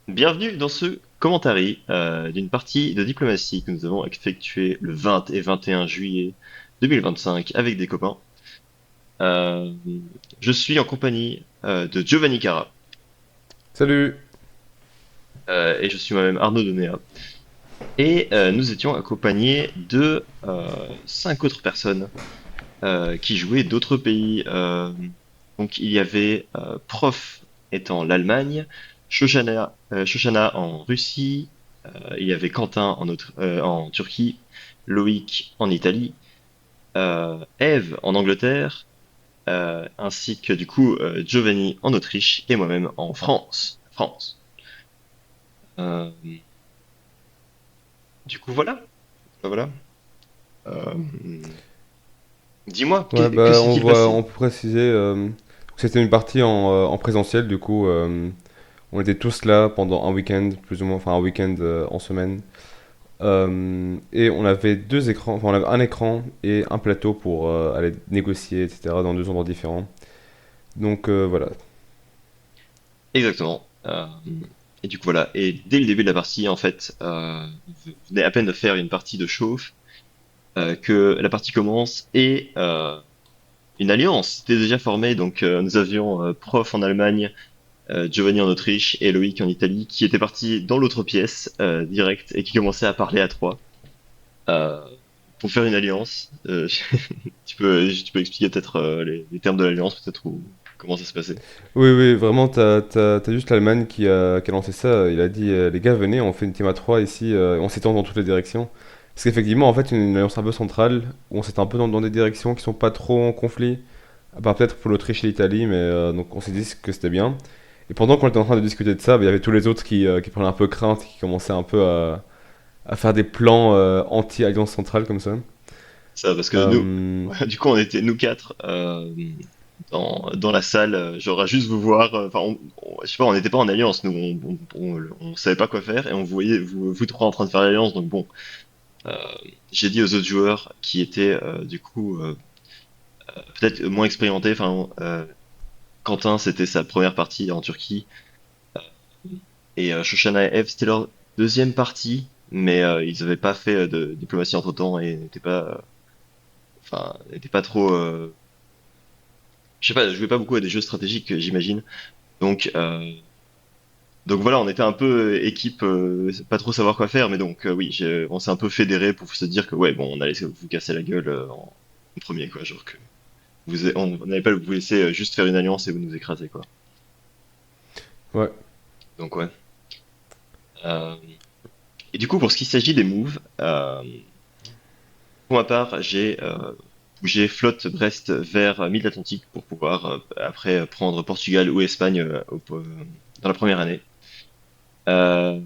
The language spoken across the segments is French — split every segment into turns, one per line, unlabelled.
Bienvenue dans ce commentary d'une partie de diplomatie que nous avons effectuée le 20 et 21 juillet 2025 avec des copains. Euh, je suis en compagnie de Giovanni Cara
Salut!
et je suis moi-même Arnaud Donéa. Et nous étions accompagnés de cinq autres personnes qui jouaient d'autres pays. Donc il y avait Prof étant l'Allemagne, Shoshana en Russie, il y avait Quentin en Turquie, Loïc en Italie, Eve en Angleterre, ainsi que du coup Giovanni en Autriche et moi-même en France. France. Euh, du coup voilà. Voilà. Euh, Dis-moi,
Ouais,
que
bah
s'est-il passé?
on peut préciser que c'était une partie en présentiel, du coup on était tous là pendant un week-end, plus ou moins, enfin un week-end en semaine. Et on avait deux écrans, enfin on avait un écran et un plateau pour aller négocier, etc. dans deux endroits différents. Donc voilà.
Exactement. Et du coup voilà. Et dès le début de la partie, en fait, vous venez à peine de faire une partie de chauffe, que la partie commence et une alliance était déjà formée. Donc nous avions Prof en Allemagne, Giovanni en Autriche et Loïc en Italie, qui étaient partis dans l'autre pièce direct et qui commençaient à parler à trois euh, pour faire une alliance. Tu peux expliquer peut-être les termes de l'alliance, peut-être ou comment ça se passait.
Oui, oui, vraiment, t'as juste l'Allemagne qui a lancé ça. Il a dit, les gars, venez, on fait une team à 3 ici, on s'étend dans toutes les directions. Parce qu'effectivement, en fait, une alliance un peu centrale, où on s'étend un peu dans des directions qui sont pas trop en conflit, à part peut-être pour l'Autriche et l'Italie, mais donc on s'est dit que c'était bien. Et pendant qu'on était en train de discuter de ça, bah, il y avait tous les autres qui prenaient un peu crainte, qui commençaient un peu à faire des plans anti-alliance centrale comme ça.
Ça, parce que nous,
Euh,
du coup, on était nous quatre dans la salle, genre à juste vous voir. Enfin, je sais pas, on n'était pas en alliance, nous, on savait pas quoi faire et on voyait vous trois en train de faire l'alliance. Donc bon, euh, j'ai dit aux autres joueurs qui étaient du coup peut-être moins expérimentés. Enfin, Quentin, c'était sa première partie en Turquie et Shoshana et Eve, c'était leur deuxième partie, mais ils avaient pas fait de diplomatie entre-temps et n'étaient pas trop. Je sais pas, je jouais pas beaucoup à des jeux stratégiques, j'imagine. Donc, donc voilà, on était un peu équipe, pas trop savoir quoi faire, mais donc oui, on s'est un peu fédéré pour se dire que ouais, bon, on allait vous casser la gueule en premier, quoi, genre que on n'allait pas vous laisser juste faire une alliance et vous nous écraser, quoi.
ouais.
Donc ouais. Euh, et du coup, pour ce qui s'agit des moves, pour ma part, j'ai bougé flotte Brest vers Mid-Atlantique pour pouvoir après prendre Portugal ou Espagne dans la première année. Euh,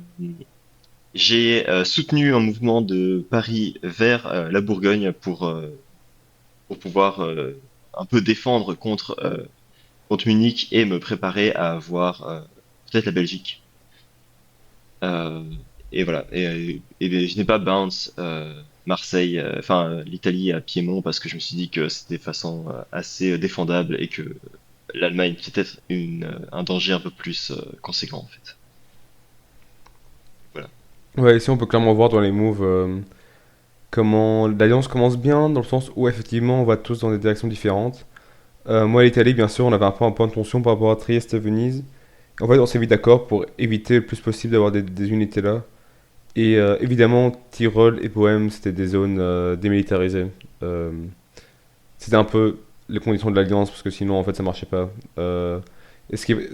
J'ai soutenu un mouvement de Paris vers la Bourgogne pour pouvoir un peu défendre contre Munich et me préparer à avoir peut-être la Belgique. Euh, et voilà. Et je n'ai pas bounce Marseille, l'Italie à Piémont parce que je me suis dit que c'était de façon assez défendable et que l'Allemagne peut-être un danger un peu plus conséquent en fait. Voilà.
Ouais, ici on peut clairement voir dans les moves comment l'alliance commence bien, dans le sens où effectivement on va tous dans des directions différentes. Moi, l'Italie, bien sûr, on avait un point de tension par rapport à Trieste et Venise. En fait, on s'est mis d'accord pour éviter le plus possible d'avoir des unités là. Et évidemment, Tyrol et Bohême, c'était des zones démilitarisées. Euh, C'était un peu les conditions de l'alliance, parce que sinon, en fait, ça marchait pas.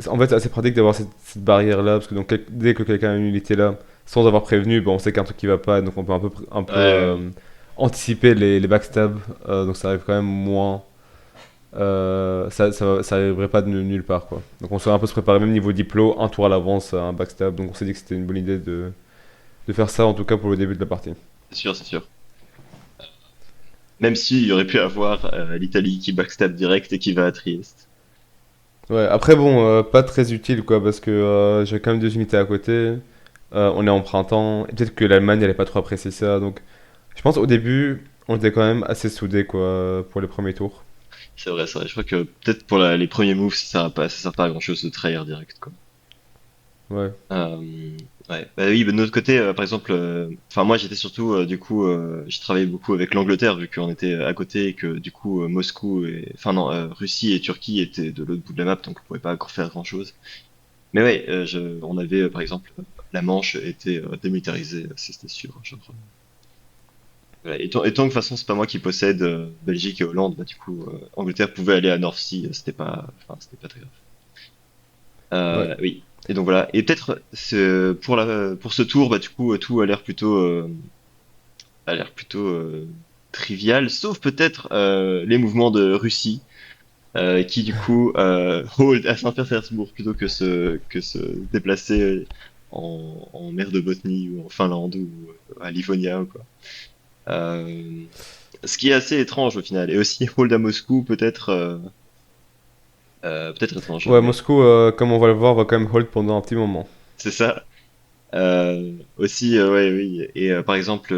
En fait, c'est assez pratique d'avoir cette barrière-là, parce que donc, dès que quelqu'un a une unité là, sans avoir prévenu, bon, on sait qu'il y a un truc qui va pas, donc on peut un
Ouais,
peu
ouais,
anticiper les backstabs, donc ça arrive quand même moins ça arriverait pas de nulle part quoi. Donc on saurait un peu se préparer même niveau diplo, un tour à l'avance à un backstab. Donc on s'est dit que c'était une bonne idée de faire ça en tout cas pour le début de la partie.
c'est sûr, c'est sûr. Même s'il y aurait pu avoir l'Italie qui backstab direct et qui va à Trieste.
Ouais, après bon, pas très utile quoi parce que j'ai quand même deux unités à côté. On est en printemps et peut-être que l'Allemagne elle est pas trop appréciée ça. Donc je pense au début on était quand même assez soudés quoi pour les premiers tours.
C'est vrai, c'est vrai. Je crois que peut-être pour les premiers moves, ça sert pas à grand-chose de trahir direct, quoi.
Ouais.
Ouais, bah oui, bah, de notre côté, par exemple, enfin moi j'étais surtout, du coup, j'ai travaillé beaucoup avec l'Angleterre vu qu'on était à côté et que du coup Moscou et, enfin non, Russie et Turquie étaient de l'autre bout de la map, donc on pouvait pas encore faire grand-chose. Mais ouais, on avait par exemple la Manche était démilitarisée, c'était sûr. Genre, voilà. Et tant que de toute façon c'est pas moi qui possède Belgique et Hollande, bah du coup Angleterre pouvait aller à North Sea, c'était pas très grave.
Ouais.
Oui. Et donc voilà. Et peut-être pour ce tour, bah du coup tout a l'air plutôt trivial, sauf peut-être les mouvements de Russie qui du coup hold à Saint-Pétersbourg plutôt que se déplacer en mer de Bothnie ou en Finlande ou à Livonia ou quoi. Euh, Ce qui est assez étrange au final. Et aussi hold à Moscou peut-être étrange,
Ouais,
mais
Moscou, comme on va le voir, va quand même hold pendant un petit moment.
c'est ça. Aussi, ouais, oui. Et par exemple,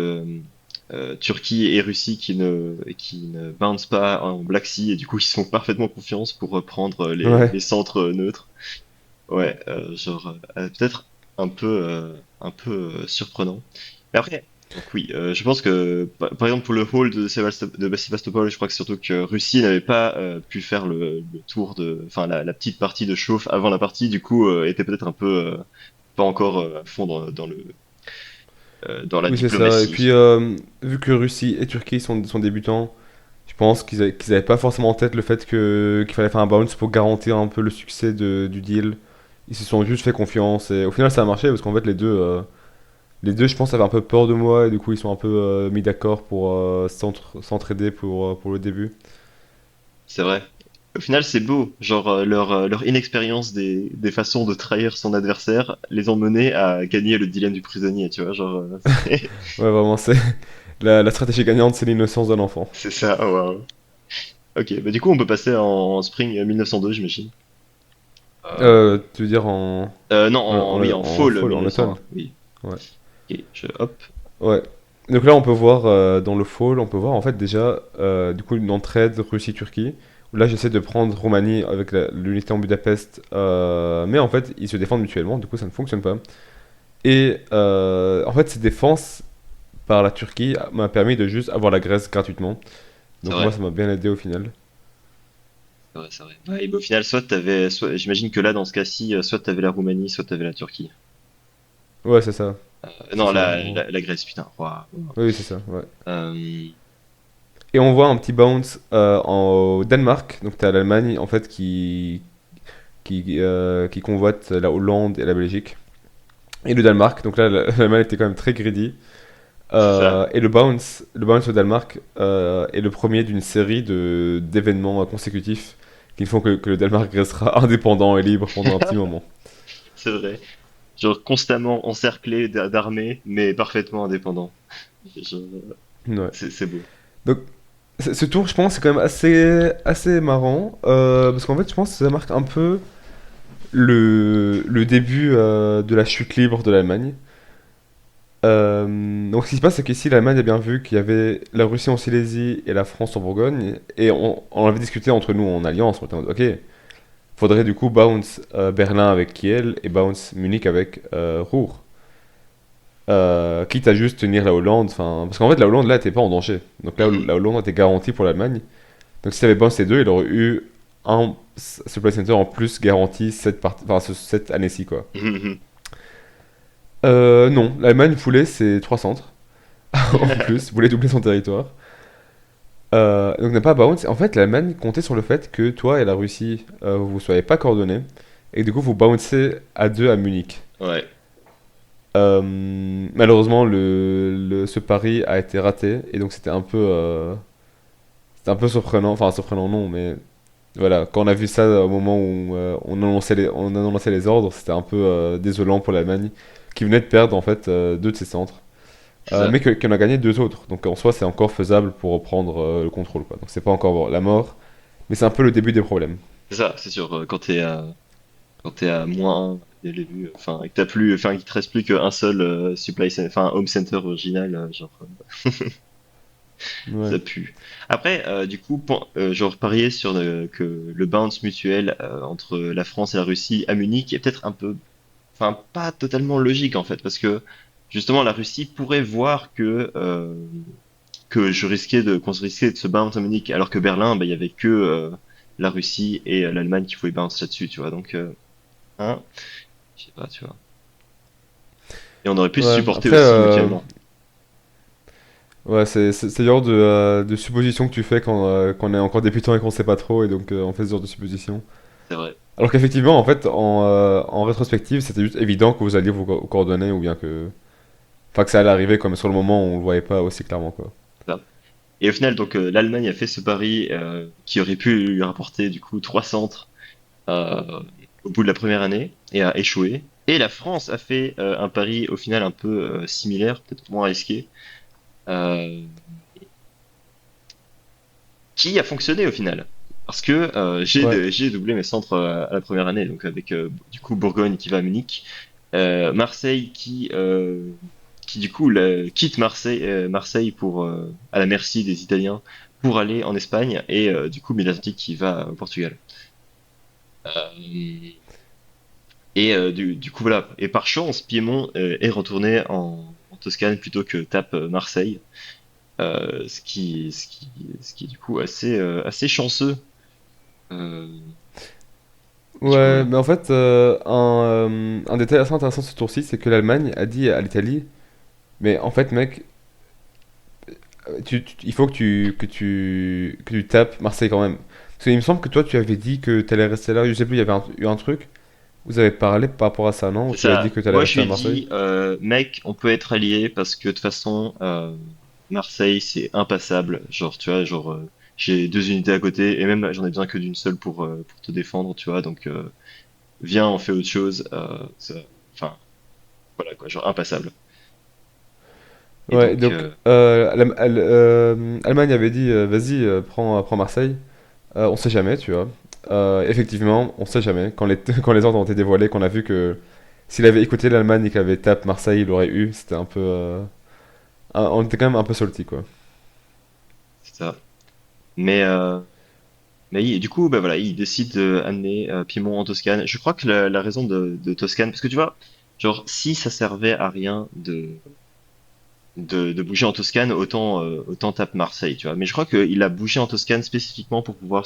Turquie et Russie qui ne bounce pas en Black Sea et du coup ils sont parfaitement confiance pour reprendre les
Ouais.
centres neutres. Ouais, genre peut-être un peu surprenant. Mais après, donc oui, je pense que par exemple pour le hall de Sébastopol, je crois que c'est surtout que Russie n'avait pas pu faire le tour enfin la petite partie de chauffe avant la partie, du coup était peut-être un peu pas encore à fond dans la
Oui, c'est ça. Et puis,
diplomatie.
vu que Russie et Turquie sont débutants, je pense qu'ils avaient pas forcément en tête le fait qu'il fallait faire un bounce pour garantir un peu le succès du deal. Ils se sont juste fait confiance et au final ça a marché parce qu'en fait les deux je pense avaient un peu peur de moi et du coup ils sont un peu mis d'accord pour s'entraider pour le début.
C'est vrai. Au final, c'est beau. Genre, leur inexpérience des façons de trahir son adversaire les ont menés à gagner le dilemme du prisonnier, tu vois. Genre,
Ouais, vraiment, c'est la stratégie gagnante, c'est l'innocence de l'enfant.
c'est ça. Oh, waouh. Ok, bah du coup, on peut passer en Spring 1902, j'imagine. Euh,
Tu veux dire
non, oui, en
en
Fall
fall, en automne?
1901, oui.
Ouais.
Ok, hop.
Ouais. Donc là, on peut voir dans le fall, on peut voir en fait déjà du coup une entraide Russie-Turquie. Là, j'essaie de prendre Roumanie avec l'unité en Budapest, mais en fait, ils se défendent mutuellement, du coup, ça ne fonctionne pas. Et en fait, cette défense par la Turquie m'a permis de juste avoir la Grèce gratuitement.
C'est
Donc moi,
vrai,
ça m'a bien aidé au final.
c'est vrai, c'est vrai. Ouais, et bah, au final, j'imagine que là, dans ce cas-ci, soit t'avais la Roumanie, soit t'avais la Turquie.
Ouais, c'est ça. C'est
Non,
ça,
la,
en gros.
la, la Grèce, putain. Waouh.
Oui, c'est ça, ouais.
Euh,
Et on voit un petit bounce au Danemark. Donc t'as l'Allemagne en fait qui convoite la Hollande et la Belgique. Et le Danemark, donc là l'Allemagne était quand même très greedy.
c'est ça.
Et le bounce au Danemark est le premier d'une série d'événements consécutifs qui font que le Danemark restera indépendant et libre pendant un petit moment.
C'est vrai. Genre constamment encerclé d'armées, mais parfaitement indépendant. Genre,
Ouais.
c'est beau.
Donc ce tour, je pense, c'est quand même assez marrant parce qu'en fait, je pense que ça marque un peu le début de la chute libre de l'Allemagne. Donc ce qui se passe, c'est qu'ici, l'Allemagne a bien vu qu'il y avait la Russie en Silésie et la France en Bourgogne, et on avait discuté entre nous en alliance, on était en mode, ok, faudrait du coup bounce Berlin avec Kiel et bounce Munich avec Ruhr. Quitte à juste tenir la Hollande, enfin, parce qu'en fait la Hollande là était pas en danger, donc là
Mhm.
la Hollande était garantie pour l'Allemagne. Donc si t'avais bounce les deux, il aurait eu un supply center en plus garanti cette année-ci quoi.
Mhm.
Non, l'Allemagne voulait ses trois centres en plus, voulait doubler son territoire. Donc n'a pas bounce. En fait, l'Allemagne comptait sur le fait que toi et la Russie, vous soyez pas coordonnés et que du coup vous bouncez à deux à Munich.
Ouais,
Malheureusement, ce pari a été raté et donc c'était un peu surprenant. Enfin, surprenant non, mais voilà, quand on a vu ça au moment où on annonçait les ordres, c'était un peu désolant pour l'Allemagne qui venait de perdre en fait deux de ses centres.
c'est ça.
Mais qu'on a gagné deux autres. Donc en soi, c'est encore faisable pour reprendre le contrôle, quoi. Donc c'est pas encore la mort, mais c'est un peu le début des problèmes.
C'est ça, c'est sûr. Quand t'es à -1 dès le début, enfin, et que qu'il te reste plus qu'un seul enfin, home center original, genre,
Ouais.
ça pue. Après, du coup, genre, parier sur que le bounce mutuel entre la France et la Russie à Munich est peut-être un peu enfin, pas totalement logique en fait, parce que justement la Russie pourrait voir que qu'on se risquait de se bounce à Munich, alors que Berlin, bah, il y avait que la Russie et l'Allemagne qui pouvaient bounce là-dessus, tu vois. Donc, hein, je sais pas, tu vois. Et on aurait pu se
Ouais,
supporter
après,
aussi mutuellement.
ouais, c'est le genre de supposition que tu fais quand on est encore débutant et qu'on sait pas trop, et donc on fait ce genre de supposition.
C'est vrai.
Alors qu'effectivement, en fait, en rétrospective, c'était juste évident que vous alliez vous coordonner, ou bien que. Enfin, que ça allait arriver, comme sur le moment, on le voyait pas aussi clairement, quoi.
Ça. Et au final, donc l'Allemagne a fait ce pari qui aurait pu lui rapporter du coup 3 centres euh, au bout de la première année et a échoué. Et la France a fait un pari au final un peu similaire, peut-être moins risqué, euh, qui a fonctionné au final. Parce que
Ouais.
j'ai doublé mes centres à la première année, donc avec du coup Bourgogne qui va à Munich, Marseille qui du coup quitte Marseille pour à la merci des Italiens pour aller en Espagne et du coup Mid-Atlantique qui va au Portugal. Euh, et du coup voilà, et par chance Piémont est retourné en Toscane plutôt que tape Marseille, ce qui est du coup assez chanceux. Euh, du coup
Ouais,
voilà.
mais en fait, un détail assez intéressant de ce tour-ci, c'est que l'Allemagne a dit à l'Italie, mais en fait, mec, il faut que tu tapes Marseille quand même. Parce qu'il me semble que toi, tu avais dit que tu allais rester là. Je sais plus, il y avait eu un truc. Vous avez parlé par rapport à ça, non? Ou
C'est
tu as dit
ça.
que tu allais
Moi, je
rester
lui
à
ai
Marseille?
dit, mec, on peut être alliés parce que de toute façon, Marseille, c'est impassable. Genre, tu vois, genre, j'ai deux unités à côté et même j'en ai besoin que d'une seule pour te défendre, tu vois. Donc, viens, on fait autre chose. Enfin, voilà quoi, genre impassable. Et
Ouais,
donc,
donc Allemagne avait dit vas-y, prends Marseille. On sait jamais, tu vois. Effectivement, on sait jamais. Quand les ordres ont été dévoilés, qu'on a vu que s'il avait écouté l'Allemagne et qu'il avait tapé Marseille, il aurait eu. C'était un peu. On était quand même un peu salty, quoi.
c'est ça. Mais, euh, du coup, bah voilà, il décide d'amener Piémont en Toscane. Je crois que la raison de Toscane, parce que tu vois, genre, si ça servait à rien de bouger en Toscane, autant tape Marseille, tu vois. Mais je crois qu'il a bougé en Toscane spécifiquement pour pouvoir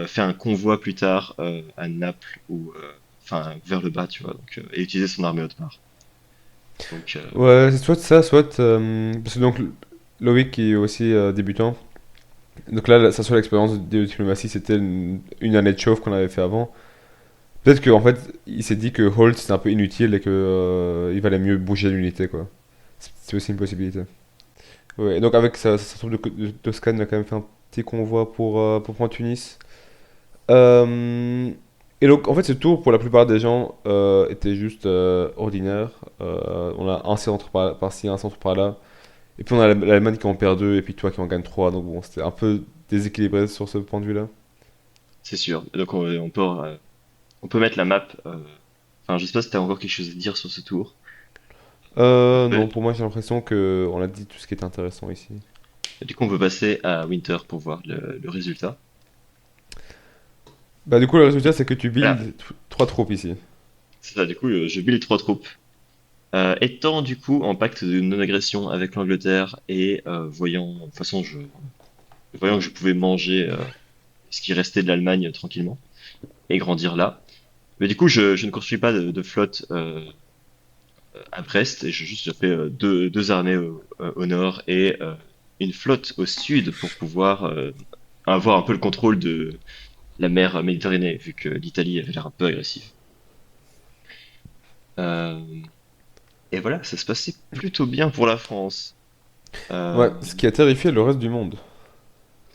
faire un convoi plus tard à Naples ou enfin vers le bas, tu vois. Donc et utiliser son armée haute part. Donc
Ouais, c'est soit ça, soit. Parce que donc, Loïc qui est aussi débutant. Donc là, sa seule expérience de diplomatie, c'était une année de chauffe qu'on avait fait avant. Peut-être qu'en fait, il s'est dit que Holt c'était un peu inutile et que il valait mieux bouger l'unité, quoi. C'est aussi une possibilité. Ouais, et donc avec sa troupe de Toscane, il a quand même fait un petit convoi pour prendre Tunis. Euh, et donc, en fait, ce tour, pour la plupart des gens, était juste ordinaire. On a un centre par-ci, un centre par-là. Et puis on a l'Allemagne qui en perd deux, et puis toi qui en gagne trois. Donc bon, c'était un peu déséquilibré sur ce point de vue-là.
c'est sûr. Donc on peut mettre la map. Enfin, je sais pas si t'as encore quelque chose à dire sur ce tour.
Non,
Ouais.
pour moi, j'ai l'impression que on a dit tout ce qui était intéressant ici.
Et du coup, on peut passer à Winter pour voir le résultat.
Bah, du coup, le résultat, c'est que tu
Voilà,
builds trois troupes ici.
c'est ça. Du coup, je build les trois troupes. Étant du coup en pacte de non-agression avec l'Angleterre et de toute façon, voyant que je pouvais manger ce qui restait de l'Allemagne tranquillement et grandir là. Mais du coup, je ne construis pas de flotte à Brest et je fais deux armées au nord et une flotte au sud pour pouvoir avoir un peu le contrôle de la mer Méditerranée, vu que l'Italie avait l'air un peu agressif. Euh, et voilà, ça se passait plutôt bien pour la France.
Ouais,
Euh,
ce qui a terrifié le reste du monde.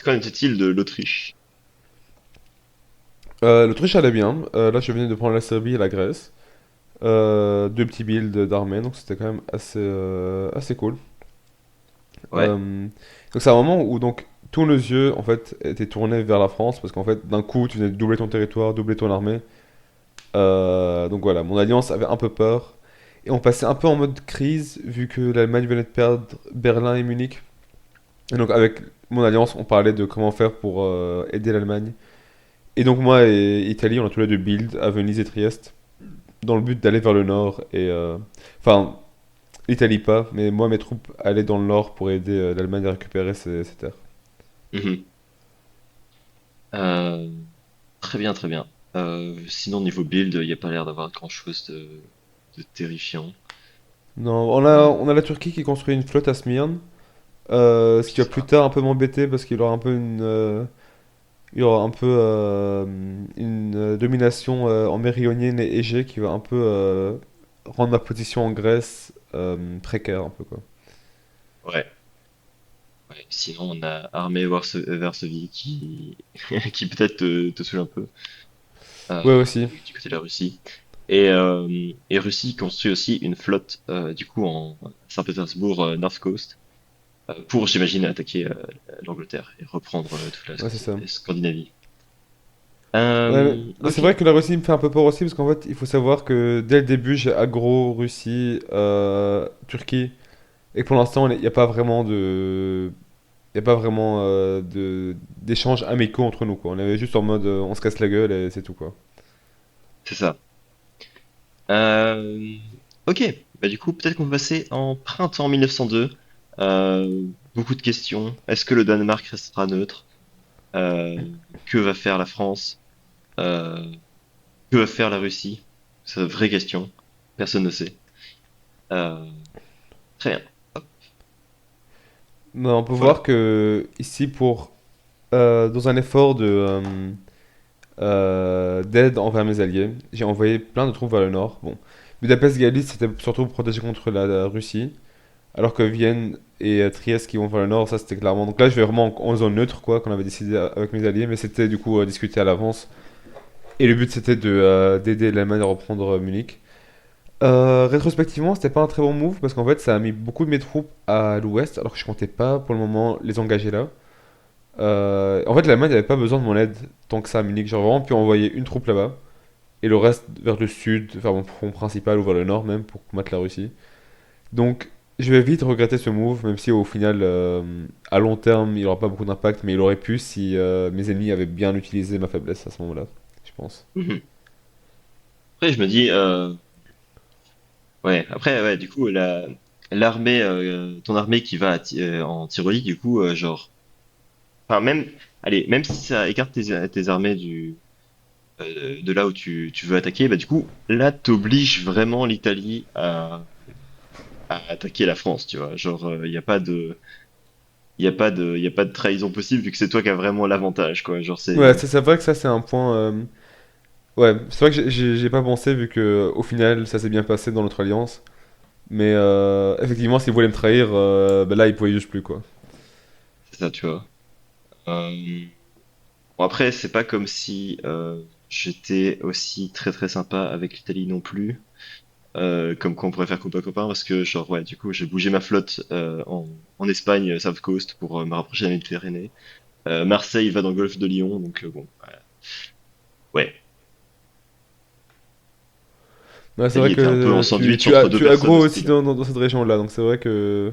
Qu'en était-il de l'Autriche?
L'Autriche allait bien. Là, je venais de prendre la Serbie et la Grèce. Deux petits builds d'armée, donc c'était quand même assez cool.
Ouais,
Euh, donc c'est un moment où donc tous nos yeux en fait étaient tournés vers la France parce qu'en fait d'un coup tu venais de doubler ton territoire, doubler ton armée. Donc voilà, mon alliance avait un peu peur et on passait un peu en mode crise vu que l'Allemagne venait de perdre Berlin et Munich. Et donc avec mon alliance on parlait de comment faire pour aider l'Allemagne Et donc moi et Italie, on a tous les deux build à Venise et Trieste, dans le but d'aller vers le nord. Enfin, l'Italie pas, mais moi mes troupes allaient dans le nord pour aider l'Allemagne à récupérer ses terres.
Mhm. Euh, Très bien, très bien. Sinon, niveau build, il n'y a pas l'air d'avoir grand-chose de terrifiant.
Non,
Euh,
on a la Turquie qui construit une flotte à Smyrne, ce qui
c'est
va plus
ça.
tard un peu m'embêter parce qu'il aura un peu il y aura un peu une domination en Mérionienne et Égée qui va un peu rendre ma position en Grèce précaire un peu quoi.
Ouais. Ouais. Sinon, on a armée Varsovie qui, qui peut-être te saoule un peu
Ouais aussi.
du côté de la Russie. Et Russie construit aussi une flotte du coup en Saint-Pétersbourg North Coast pour, j'imagine, attaquer l'Angleterre et reprendre toute la
Ouais c'est ça.
Scandinavie.
Ouais, mais c'est
Ok.
vrai que la Russie me fait un peu peur aussi parce qu'en fait il faut savoir que dès le début j'ai aggro Russie, Turquie et pour l'instant il n'y a pas vraiment il y a pas vraiment d'échanges amicaux entre nous quoi. On est juste en mode on se casse la gueule et c'est tout quoi.
C'est ça. Euh, ok, bah du coup, peut-être qu'on peut passer en printemps 1902. Beaucoup de questions. Est-ce que le Danemark restera neutre? Que va faire la France? Euh, que va faire la Russie? C'est une vraie question. Personne ne sait. Euh, Très bien. Hop,
Mais on peut voir
voilà.
que ici pour dans un effort d'aide envers mes alliés, j'ai envoyé plein de troupes vers le nord. Bon, Budapest-Galice c'était surtout pour protéger contre la Russie. Alors que Vienne et Trieste qui vont vers le nord, ça c'était clairement. Donc là, je vais vraiment en zone neutre, quoi, qu'on avait décidé avec mes alliés, mais c'était du coup discuté à l'avance. Et le but c'était d'aider l'Allemagne à reprendre Munich. Rétrospectivement, c'était pas un très bon move parce qu'en fait, ça a mis beaucoup de mes troupes à l'ouest, alors que je comptais pas pour le moment les engager là. En fait, l'Allemagne n'avait pas besoin de mon aide tant que ça à Munich. J'aurais vraiment pu envoyer une troupe là-bas et le reste vers le sud, vers mon front principal ou vers le nord même pour combattre la Russie. Donc, je vais vite regretter ce move, même si au final, à long terme, il n'aura pas beaucoup d'impact, mais il aurait pu si mes ennemis avaient bien utilisé ma faiblesse à ce moment-là, je pense.
Mhm. Après, je me dis, ouais. Après, ouais. Du coup, l'armée, ton armée qui va en Tyrolie, du coup, genre, enfin même, allez, même si ça écarte tes armées de là où tu veux attaquer, bah du coup, là, t'obliges vraiment l'Italie à attaquer la France, tu vois. Genre, il y a pas de, y a pas de trahison possible vu que c'est toi qui as vraiment l'avantage, quoi. Genre,
Ouais,
c'est,
c'est vrai que ça, c'est un point. Ouais, c'est vrai que j'ai pas pensé, vu que au final, ça s'est bien passé dans notre alliance. Mais effectivement, s'ils voulaient me trahir, bah là, ils pouvaient juste plus, quoi.
c'est ça, tu vois. Euh, Bon, après, c'est pas comme si j'étais aussi très très sympa avec l'Italie non plus. Comme quoi on pourrait faire copain copain parce que genre ouais du coup j'ai bougé ma flotte en Espagne South Coast pour me rapprocher de la Méditerranée. Marseille va dans le golfe de Lion donc bon ouais,
Ouais, c'est vrai
l'Italie était un peu en
que
sandwich entre deux
tu
personnes
aggro
aussi
aussi
là.
dans cette région-là, donc c'est vrai que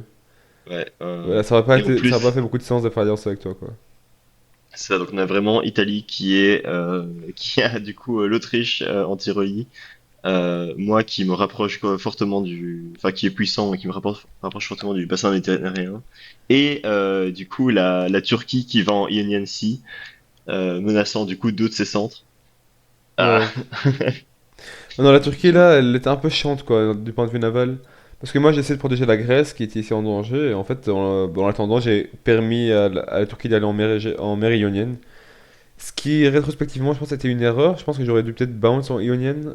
Ouais
voilà, ça aurait pas
et en
été, ça aurait pas
plus
fait beaucoup de sens de faire alliance avec toi, quoi.
c'est ça, donc on a vraiment Italie qui est qui a du coup l'Autriche en Tyrolie. Moi qui me rapproche quoi, fortement enfin qui est puissant et qui me rapproche fortement du bassin méditerranéen, et du coup la Turquie qui va en Ionian Sea, menaçant du coup deux de ses centres. Ah,
Ouais. Non, la Turquie,
donc
là, elle était un peu chiante, quoi, du point de vue naval. Parce que moi, j'ai essayé de protéger la Grèce, qui était ici en danger, et en fait, en attendant, j'ai permis à la Turquie d'aller en mer Ionienne. Ce qui, rétrospectivement, je pense, c'était une erreur. Je pense que j'aurais dû peut-être bounce en Ionienne.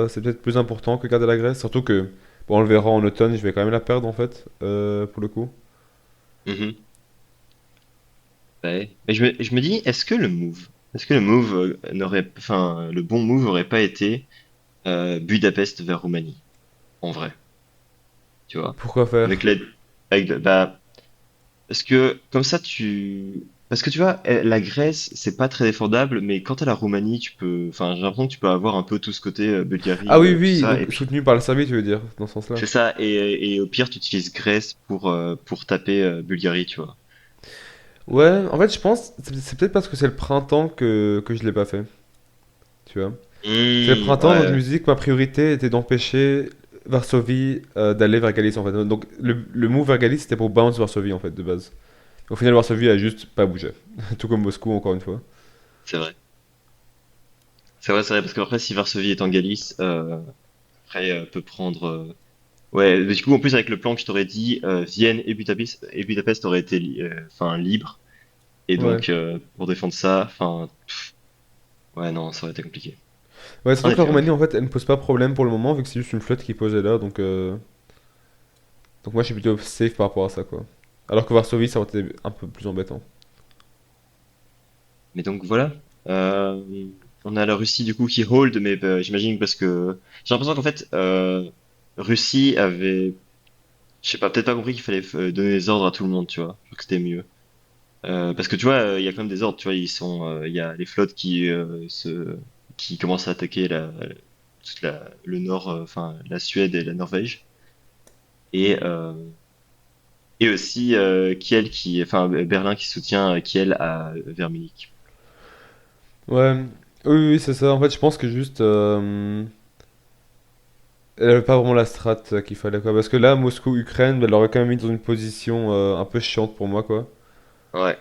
C'est peut-être plus important que garder la Grèce. Surtout que, bon, on le verra en automne, je vais quand même la perdre, en fait, pour le coup.
mhm, ouais. Mais je me dis, est-ce que le move n'aurait, enfin le bon move aurait pas été Budapest vers Roumanie, en vrai, tu vois,
Pourquoi
avec
faire?
l'aide, bah parce que comme ça parce que tu vois la Grèce c'est pas très défendable mais quand t'as la Roumanie tu peux enfin j'ai l'impression que tu peux avoir un peu tout ce côté
Ah
Bulgarie
oui,
tout
oui,
ça
donc
et puis
soutenu par la Serbie, tu veux dire, dans ce sens-là.
c'est ça et au pire tu utilises Grèce pour taper Bulgarie tu vois.
Ouais, en fait, je pense, c'est peut-être parce que c'est le printemps que je l'ai pas fait, tu vois. C'est le printemps, donc
Ouais,
musique, ma priorité était d'empêcher Varsovie d'aller vers Galice, en fait. Donc le move vers Galice, c'était pour bounce Varsovie, en fait, de base. Au final, Varsovie a juste pas bougé. Tout comme Moscou, encore une fois.
c'est vrai. C'est vrai, parce qu'après, si Varsovie est en Galice, après, peut prendre. Ouais, mais du coup, en plus, avec le plan que je t'aurais dit, Vienne et Budapest auraient été enfin, libres. Et
Ouais.
donc, pour défendre ça, enfin, ouais, non, ça aurait été compliqué.
Ouais,
En
surtout que la
effet, en
Roumanie, en
effet.
fait, elle ne pose pas problème pour le moment, vu que c'est juste une flotte qui posait là, donc moi, je suis plutôt safe par rapport à ça, quoi. Alors que Varsovie, ça aurait été un peu plus embêtant.
Mais donc, voilà. On a la Russie, du coup, qui hold, mais j'imagine parce que j'ai l'impression qu'en fait, Russie avait, je sais pas, peut-être pas compris qu'il fallait donner des ordres à tout le monde, tu vois. Je crois que c'était mieux. Parce que tu vois, il y a quand même des ordres, tu vois, il y a les flottes qui commencent à attaquer le nord, enfin la Suède et la Norvège, et euh, et aussi Kiel enfin Berlin qui soutient Kiel vers Munich.
Ouais, oui, oui, c'est ça. En fait, je pense que juste. Elle avait pas vraiment la strat qu'il fallait, quoi. Parce que là, Moscou-Ukraine, elle l'aurait quand même mis dans une position un peu chiante pour moi, quoi.
Ouais,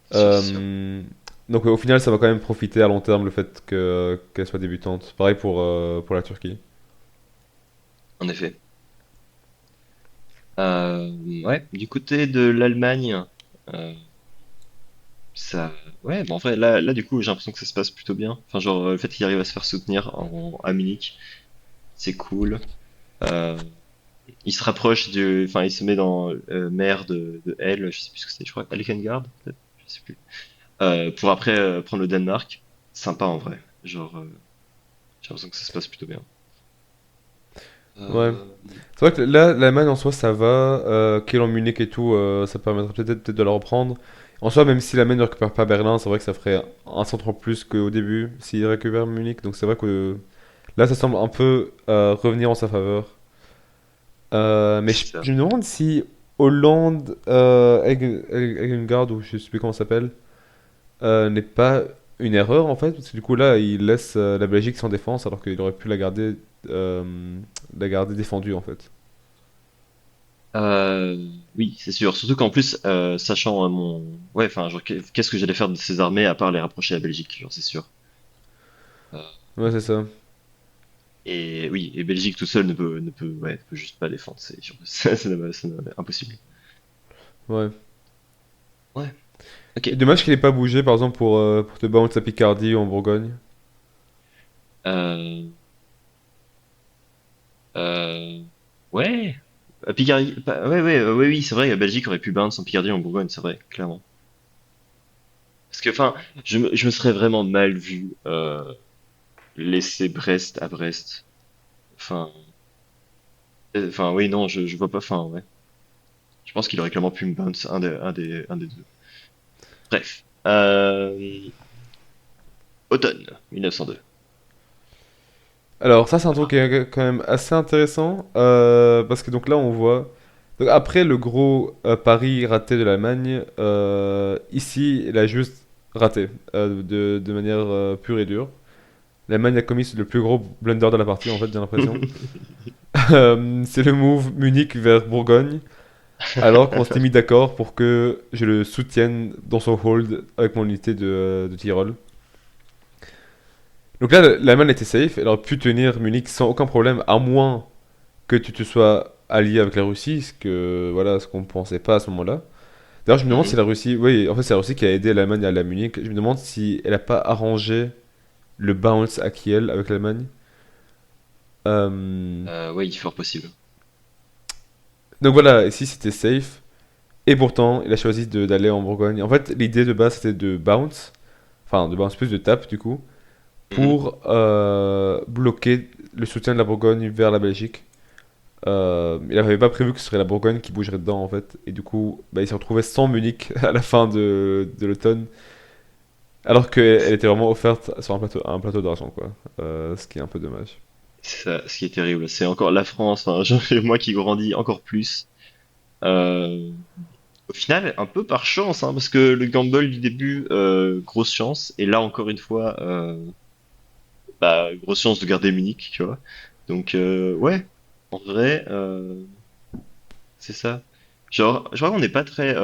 c'est sûr, c'est sûr.
Euh, donc, au final, ça va quand même profiter à long terme le fait qu'elle soit débutante. Pareil pour la Turquie.
En effet. Ouais, du côté de l'Allemagne, euh, ça, ouais, bon, en vrai, là, du coup, j'ai l'impression que ça se passe plutôt bien. Enfin, genre, le fait qu'il arrive à se faire soutenir à Munich, c'est cool. Euh, il se rapproche enfin, il se met dans maire de Hell, je sais plus ce que c'est, je crois, Alkengard, peut-être, je sais plus. Pour après prendre le Danemark. Sympa en vrai. Genre, j'ai l'impression que ça se passe plutôt bien.
Ouais.
Euh,
C'est vrai que là, l'Allemagne en soi, ça va. Kiel en Munich et tout, ça permettrait peut-être de la reprendre. En soi, même si l'Allemagne ne récupère pas Berlin, c'est vrai que ça ferait un centre en plus qu'au début s'il récupère Munich. Donc, c'est vrai que là, ça semble un peu revenir en sa faveur. Mais
c'est ça.
je me demande si Hollande, Egengard, ou je sais plus comment ça s'appelle, n'est pas une erreur en fait, parce que du coup là, il laisse la Belgique sans défense alors qu'il aurait pu la garder défendue en fait.
Oui, c'est sûr. Surtout qu'en plus, sachant ouais, enfin, genre, qu'est-ce que j'allais faire de ces armées à part les rapprocher à la Belgique, genre, c'est sûr. Euh,
Ouais, c'est ça.
et oui, et Belgique tout seul ouais, ne peut juste pas défendre. C'est sûr. C'est impossible.
Ouais.
Ouais.
Et
Ok.
dommage qu'il ait pas bougé par exemple pour te bounce à Picardie ou en Bourgogne.
Euh, euh, ouais. Picardie. Ouais, ouais, ouais, oui, c'est vrai. Belgique aurait pu bounce en Picardie, en Bourgogne, c'est vrai, clairement. Parce que, enfin, je me serais vraiment mal vu laisser Brest à Brest. Enfin, enfin, oui, non, je vois pas. Enfin, ouais. Je pense qu'il aurait clairement pu me bounce un des deux. Bref. Automne 1902.
Alors ça c'est un truc qui est quand même assez intéressant parce que donc là on voit donc, après le gros pari raté de l'Allemagne, ici il a juste raté de manière pure et dure. L'Allemagne a commis le plus gros blunder de la partie en fait j'ai l'impression. C'est le move Munich vers Bourgogne alors qu'on s'était mis d'accord pour que je le soutienne dans son hold avec mon unité de Tyrol. Donc là l'Allemagne était safe, elle aurait pu tenir Munich sans aucun problème à moins que tu te sois allié avec la Russie, ce qu'on ne pensait pas à ce moment-là. D'ailleurs, je me demande si
Mhm.
la Russie, oui, en fait, c'est la Russie qui a aidé l'Allemagne à aller à Munich. Je me demande si elle n'a pas arrangé le bounce à Kiel avec l'Allemagne. Euh,
Ouais, il est fort possible.
Donc voilà, ici c'était safe. Et pourtant, il a choisi d'aller en Bourgogne. En fait, l'idée de base c'était de bounce plus de tape du coup,
Mhm.
pour bloquer le soutien de la Bourgogne vers la Belgique. Il n'avait pas prévu que ce serait la Bourgogne qui bougerait dedans en fait. Et du coup, bah, il s'est retrouvé sans Munich à la fin de l'automne. Alors qu'elle était vraiment offerte sur un plateau d'argent quoi. Ce qui est un peu dommage.
C'est ça, ce qui est terrible. C'est encore la France, enfin, moi qui grandis encore plus. Euh, Au final, un peu par chance, hein, parce que le gamble du début, grosse chance, et là encore une fois, bah, grosse chance de garder Munich, tu vois. Donc ouais, en vrai, c'est ça. Genre, je crois qu'on n'est pas très.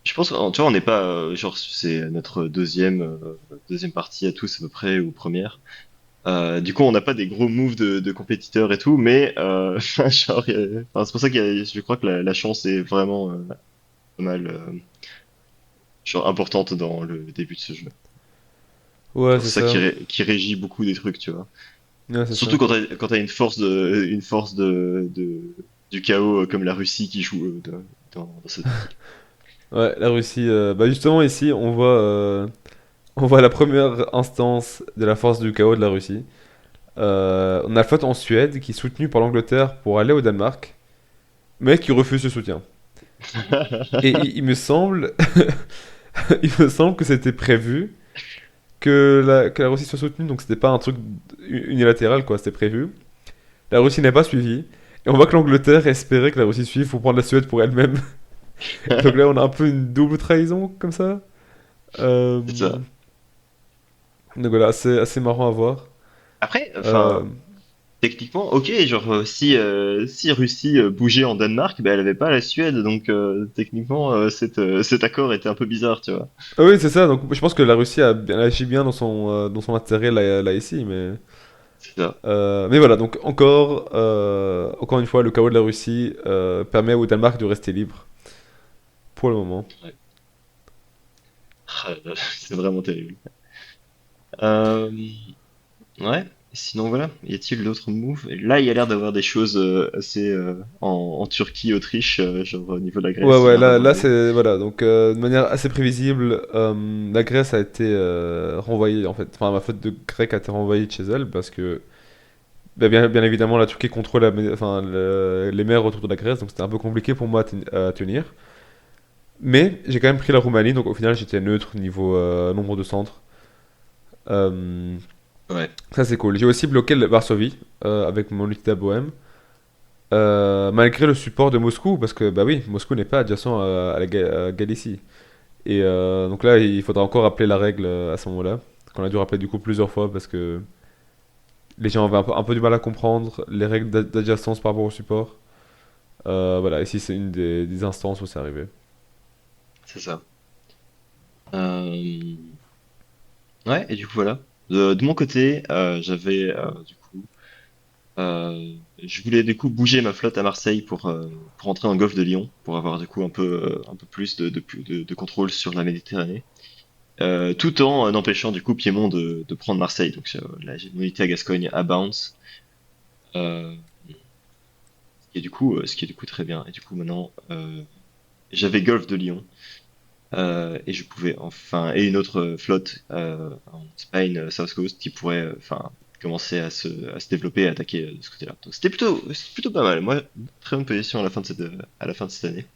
Je pense, tu vois, on n'est pas genre c'est notre deuxième partie à tous à peu près ou première. Du coup, on n'a pas des gros moves de compétiteurs et tout, mais genre, enfin, c'est pour ça je crois que la chance est vraiment pas mal genre importante dans le début de ce jeu.
Ouais,
Genre,
c'est
c'est ça
ça.
qui régit beaucoup des trucs, tu vois.
Ouais, c'est
Surtout
ça.
quand t'as une force du chaos comme la Russie qui joue dans cette partie.
Ouais, la Russie. Bah justement ici, on voit la première instance de la force du chaos de la Russie. On a la flotte en Suède qui est soutenue par l'Angleterre pour aller au Danemark, mais qui refuse ce soutien. Et il me semble, il me semble que c'était prévu que la Russie soit soutenue, donc c'était pas un truc unilatéral, quoi, c'était prévu. La Russie n'a pas suivi, et on voit que l'Angleterre espérait que la Russie suive pour prendre la Suède pour elle-même. Donc là, on a un peu une double trahison, comme ça. Euh,
C'est ça.
donc voilà, assez marrant à voir.
Après,
Euh,
enfin, techniquement, ok, genre si Russie bougeait en Danemark, ben elle avait pas la Suède, donc techniquement cet accord était un peu bizarre, tu vois.
ah oui, c'est ça, donc je pense que la Russie a bien, agit bien dans son intérêt là ici,
C'est ça.
mais voilà, donc encore une fois, le chaos de la Russie permet au Danemark de rester libre, pour le moment.
Ouais. C'est vraiment terrible. Euh, ouais. Sinon voilà, y a-t-il d'autres moves? Là, il y a l'air d'avoir des choses assez en Turquie, Autriche, genre au niveau de la
Ouais,
Grèce, il y a
ouais,
l'air d'avoir
là
des.
c'est. Voilà, donc de manière assez prévisible, la Grèce a été renvoyée, en fait. Enfin, ma flotte de Grecs a été renvoyée de chez elle parce que, bah, bien évidemment, la Turquie contrôle enfin, les mers autour de la Grèce, donc c'était un peu compliqué pour moi à tenir. Mais j'ai quand même pris la Roumanie, donc au final j'étais neutre niveau nombre de centres. Euh,
Ouais.
Ça c'est cool. J'ai aussi bloqué Varsovie avec mon unité à Bohème. Malgré le support de Moscou, parce que bah oui, Moscou n'est pas adjacent à à Galicie. Et donc là, il faudra encore rappeler la règle à ce moment-là, qu'on a dû rappeler du coup plusieurs fois parce que les gens avaient un peu du mal à comprendre les règles d'adjacence par rapport au support. Voilà, ici c'est une des instances où c'est arrivé.
C'est ça. Euh, Ouais, et du coup voilà. De mon côté, j'avais du coup, je voulais du coup bouger ma flotte à Marseille pour entrer dans le golfe de Lion, pour avoir du coup un peu plus de contrôle sur la Méditerranée, tout en empêchant du coup Piémont de prendre Marseille. Donc là, j'ai une unité à Gascogne à Bounce, euh, ce qui est du coup très bien. Et du coup maintenant, j'avais golfe de Lion. Et je pouvais enfin et une autre flotte en Spain South Coast qui pourrait enfin commencer à se développer et attaquer de ce côté-là. Donc c'était plutôt pas mal. Moi, très bonne position à la fin de cette année.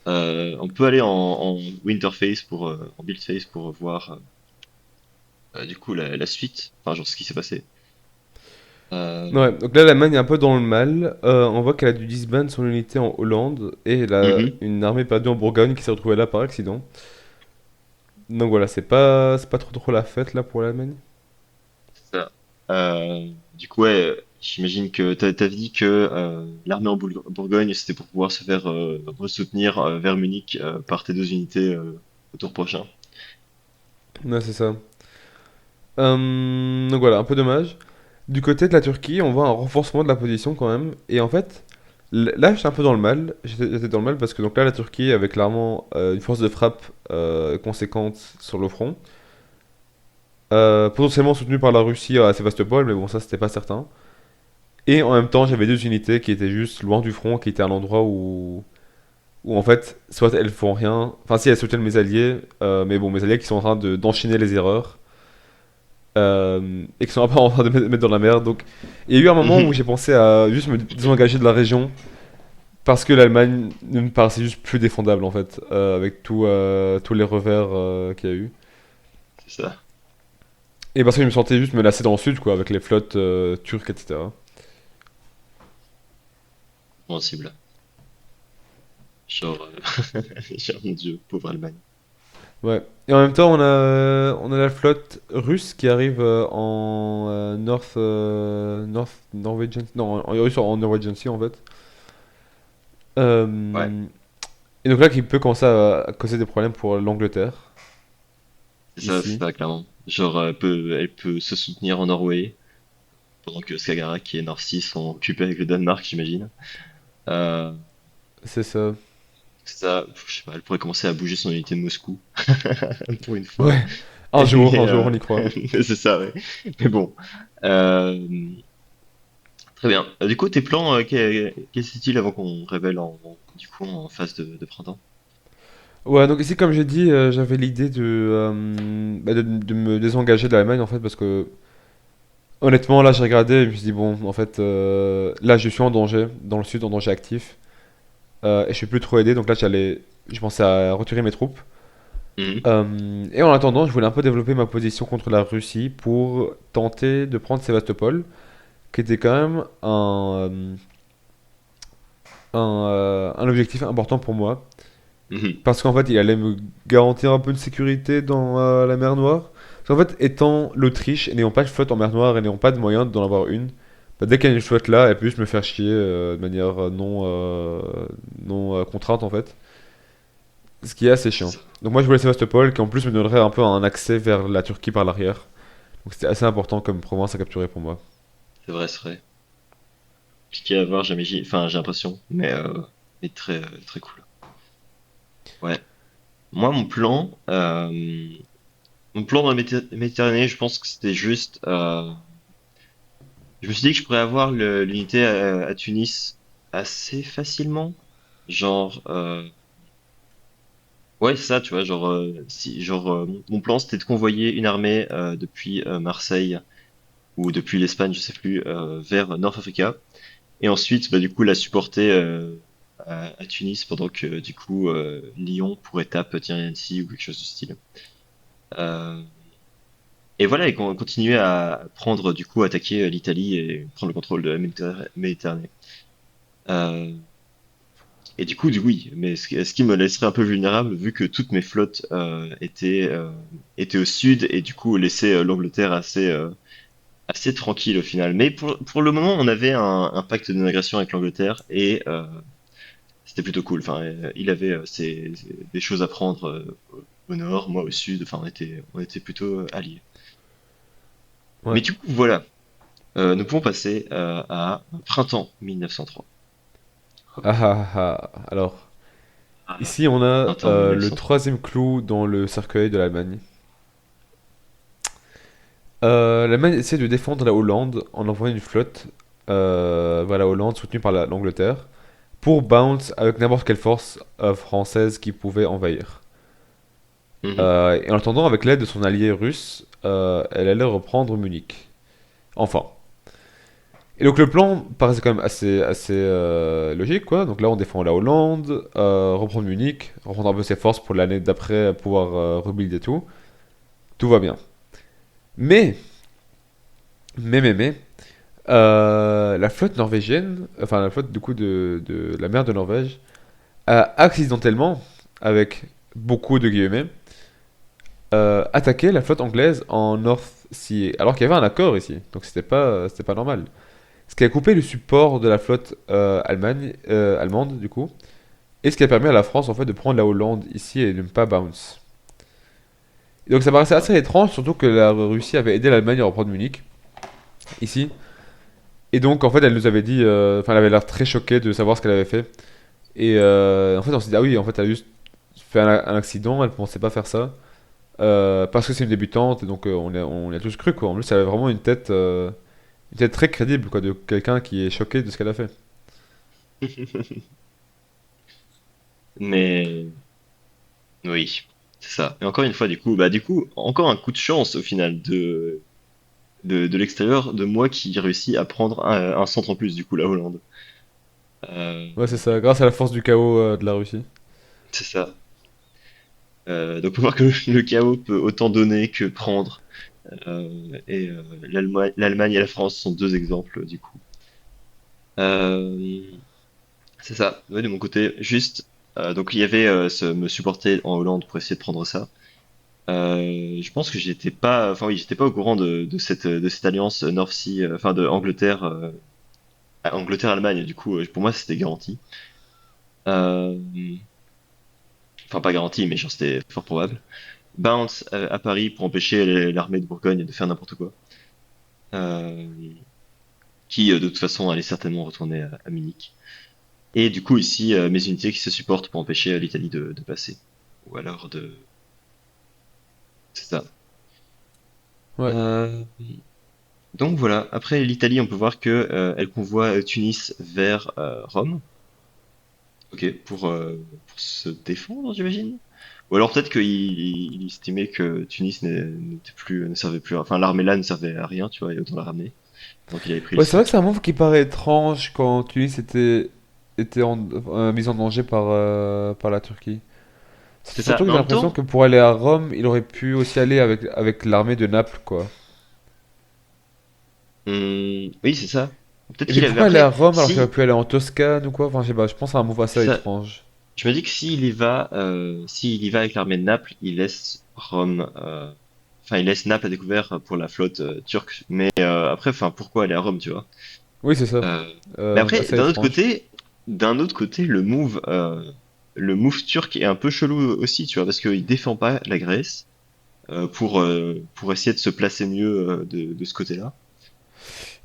On peut aller en winter phase en build phase pour voir du coup la suite, enfin genre ce qui s'est passé.
Ouais,
Euh,
donc là l'Allemagne est un peu dans le mal. On voit qu'elle a dû disband son unité en Hollande et elle a
mhm,
une armée perdue en Bourgogne qui s'est retrouvée là par accident. Donc voilà, c'est pas trop la fête là pour l'Allemagne.
c'est ça. Du coup ouais, j'imagine que t'as dit que l'armée en Bourgogne, c'était pour pouvoir se faire re-soutenir vers Munich par tes deux unités au tour prochain.
Ouais, c'est ça. Donc voilà, un peu dommage. Du côté de la Turquie, on voit un renforcement de la position quand même. Et en fait, là, j'étais un peu dans le mal. J'étais dans le mal parce que donc là, la Turquie avait clairement une force de frappe conséquente sur le front. Potentiellement soutenue par la Russie à Sébastopol, mais bon, ça, c'était pas certain. Et en même temps, j'avais deux unités qui étaient juste loin du front, qui étaient à un endroit où en fait, soit elles font rien. Enfin, si elles soutiennent mes alliés, mais bon, mes alliés qui sont en train d'enchaîner les erreurs. Et qui sont un peu en train de me mettre dans la merde. Donc, il y a eu un moment où
Mhm.
j'ai pensé à juste me désengager de la région parce que l'Allemagne ne me paraissait juste plus défendable en fait, avec tous les revers qu'il y a eu.
C'est ça,
Et parce que je me sentais juste menacé dans le sud, quoi, avec les flottes turques, etc.
compréhensible. Genre, genre, mon Dieu, pauvre Allemagne.
Ouais. Et en même temps, on a la flotte russe qui arrive en North Norwegian, non, en Norwegian Sea en fait.
Ouais,
Euh, et donc là, qui peut commencer à causer des problèmes pour l'Angleterre,
c'est
ici.
ça, clairement. Genre, elle peut se soutenir en Norvège, pendant que Skagerrak et North Sea sont occupés avec le Danemark, j'imagine. Euh,
C'est ça.
ça, je sais pas, elle pourrait commencer à bouger son unité de Moscou, pour une fois.
Ouais.
Mais,
Un jour, on y croit.
c'est ça, ouais. Mais bon. Euh, Très bien. Du coup, tes plans, qu'est-ce avant qu'on révèle du coup, en phase de printemps?
Ouais, donc ici, comme j'ai dit, j'avais l'idée de me désengager de l'Allemagne, en fait, parce que, honnêtement, là, j'ai regardé et je me suis dit, bon, en fait, là, je suis en danger, dans le sud, en danger actif, et je suis plus trop aidé, donc là, je pensais à retirer mes troupes.
Mhm.
Et en attendant, je voulais un peu développer ma position contre la Russie pour tenter de prendre Sébastopol, qui était quand même un objectif important pour moi.
Mhm.
Parce qu'en fait, il allait me garantir un peu de sécurité dans la mer Noire. Parce qu'en fait, étant l'Autriche, et n'ayant pas de flotte en mer Noire et n'ayant pas de moyen d'en avoir une, bah, dès qu'il y a une flotte là, elle peut juste me faire chier de manière non contrainte en fait. Ce qui est assez
C'est
chiant.
ça.
Donc moi je voulais Sébastopol qui en plus me donnerait un peu un accès vers la Turquie par l'arrière. Donc c'était assez important comme province à capturer pour moi.
C'est vrai. Compliqué à voir, jamais enfin, j'ai l'impression, mais très, très cool. Ouais. Moi, mon plan dans la Méditerranée, je pense que c'était juste, je me suis dit que je pourrais avoir l'unité à Tunis assez facilement. Genre, ouais, c'est ça, tu vois, genre, si, genre, mon plan c'était de convoyer une armée depuis Marseille ou depuis l'Espagne, je sais plus, vers Nord Africa, et ensuite, bah, du coup, la supporter à Tunis pendant que, du coup, Lyon pourrait taper Annecy ou quelque chose du style. Euh, et voilà, et qu'on continuait à prendre, du coup, attaquer l'Italie et prendre le contrôle de la Méditerranée. Euh, et du coup, oui, mais ce qui me laisserait un peu vulnérable, vu que toutes mes flottes étaient au sud et du coup laissaient l'Angleterre assez tranquille au final. Mais pour le moment, on avait un pacte de non-agression avec l'Angleterre et c'était plutôt cool. Enfin, il avait des choses à prendre au nord, moi au sud. Enfin, on était plutôt alliés.
Ouais.
Mais du coup, voilà. Nous pouvons passer à printemps 1903. Hop.
Ah ah ah. Alors,
Ah,
ici on a
printemps
le
1903.
troisième clou dans le cercueil de l'Allemagne. L'Allemagne essaie de défendre la Hollande en envoyant une flotte vers la Hollande soutenue par l'Angleterre pour bounce avec n'importe quelle force française qui pouvait envahir.
Mhm.
Et en attendant, avec l'aide de son allié russe, elle allait reprendre Munich. Enfin. Et donc le plan paraissait quand même assez logique, quoi. Donc là, on défend la Hollande, reprendre Munich, reprendre un peu ses forces pour l'année d'après pouvoir rebuild et tout. Tout va bien. Mais, mais, la flotte norvégienne, enfin la flotte du coup de la mer de Norvège, a accidentellement, avec beaucoup de guillemets, attaqué la flotte anglaise en North Sea, alors qu'il y avait un accord ici, donc c'était pas normal. Ce qui a coupé le support de la flotte allemande du coup, et ce qui a permis à la France en fait de prendre la Hollande ici et de ne pas bounce. Et donc ça paraissait
D'accord.
assez étrange, surtout que la Russie avait aidé l'Allemagne à reprendre Munich ici. Et donc en fait elle nous avait dit, enfin elle avait l'air très choquée de savoir ce qu'elle avait fait. Et en fait on s'est dit ah oui en fait elle a juste fait un accident, elle pensait pas faire ça. Parce que c'est une débutante, et donc on y a tous cru quoi. En plus, elle avait vraiment une tête très crédible quoi, de quelqu'un qui est choqué de ce qu'elle a fait.
Mais oui, c'est ça. Et encore une fois, du coup, encore un coup de chance au final de l'extérieur, de moi qui réussis à prendre un centre en plus, du coup, la Hollande. Euh,
Ouais, c'est ça, grâce à la force du chaos de la Russie.
c'est ça. Donc, on peut voir que le chaos peut autant donner que prendre. L'Allemagne et la France sont deux exemples, du coup. Euh, c'est ça. Ouais, de mon côté, juste. Donc il y avait me supporter en Hollande pour essayer de prendre ça. Je pense que j'étais pas, enfin oui, j'étais pas au courant de cette alliance North Sea, enfin de Angleterre, Angleterre-Allemagne. Du coup, pour moi, c'était garanti. Euh, Enfin, pas garanti, mais genre c'était fort probable. Bounce à Paris pour empêcher l'armée de Bourgogne de faire n'importe quoi. Euh, qui de toute façon allait certainement retourner à Munich. Et du coup ici, mes unités qui se supportent pour empêcher l'Italie de passer. Ou alors de... C'est ça.
Ouais.
Euh, donc voilà, après l'Italie, on peut voir que elle convoie Tunis vers Rome. Ok, pour se défendre, j'imagine. Ou alors peut-être qu'il estimait que Tunis n'était plus, ne servait plus, enfin l'armée là ne servait à rien, tu vois, et autant la ramener. Donc il avait pris le
Ouais, c'est vrai que
sud.
c'est un move qui paraît étrange quand Tunis était mise en danger par la Turquie.
C'est ça.
Surtout que
Mais
j'ai
en même
l'impression
temps,
que pour aller à Rome, il aurait pu aussi aller avec l'armée de Naples, quoi.
oui, c'est ça. Peut-être
Et puis
qu'il avait
pourquoi aller à
après,
Rome alors qu'il aurait
si,
pu aller en Toscane ou quoi? Enfin, je sais pas, je pense à un move assez
c'est ça.
étrange.
Je me dis que s'il y va avec l'armée de Naples, il laisse Rome, enfin il laisse Naples à découvert pour la flotte turque. Mais après, enfin pourquoi aller à Rome, tu vois?
Oui, c'est ça.
Euh, mais après,
Assez étrange.
d'un autre côté, le move turc est un peu chelou aussi, tu vois, parce qu'il défend pas la Grèce pour essayer de se placer mieux de ce côté-là.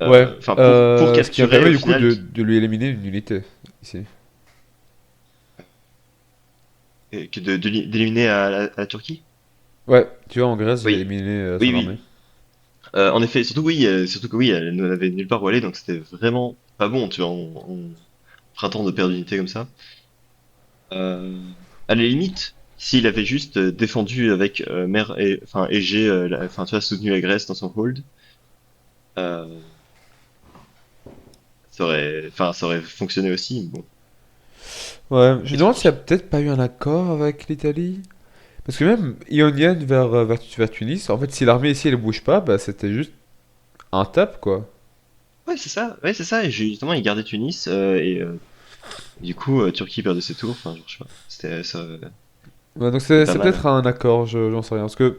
Ouais,
Enfin, pour
ce qui m'a
capturer
permis
au
du coup
final,
de lui éliminer une unité, ici.
d'éliminer à la Turquie.
Ouais, tu vois, en Grèce, j'ai
Oui,
éliminé
oui,
son armée.
oui. En effet, surtout que oui, elle n'avait nulle part où aller, donc c'était vraiment pas bon, tu vois, en printemps de perdre d'unité comme ça. Euh, à la limite, s'il avait juste défendu avec mer et enfin Égée, enfin tu vois, soutenu la Grèce dans son hold, euh, ça aurait fonctionné aussi. Mais bon,
Ouais, je me demande s'il
étrange.
n'y a peut-être pas eu un accord avec l'Italie. Parce que même Ionienne vers Tunis, en fait, si l'armée ici elle bouge pas, bah c'était juste un tap, quoi.
Ouais, c'est ça. Ouais, c'est ça. Et justement, il gardait Tunis et du coup, Turquie perdait ses tours. Enfin, genre, je sais pas.
Ouais, donc
C'était pas
c'est
mal.
peut-être un accord, j'en sais rien. Parce que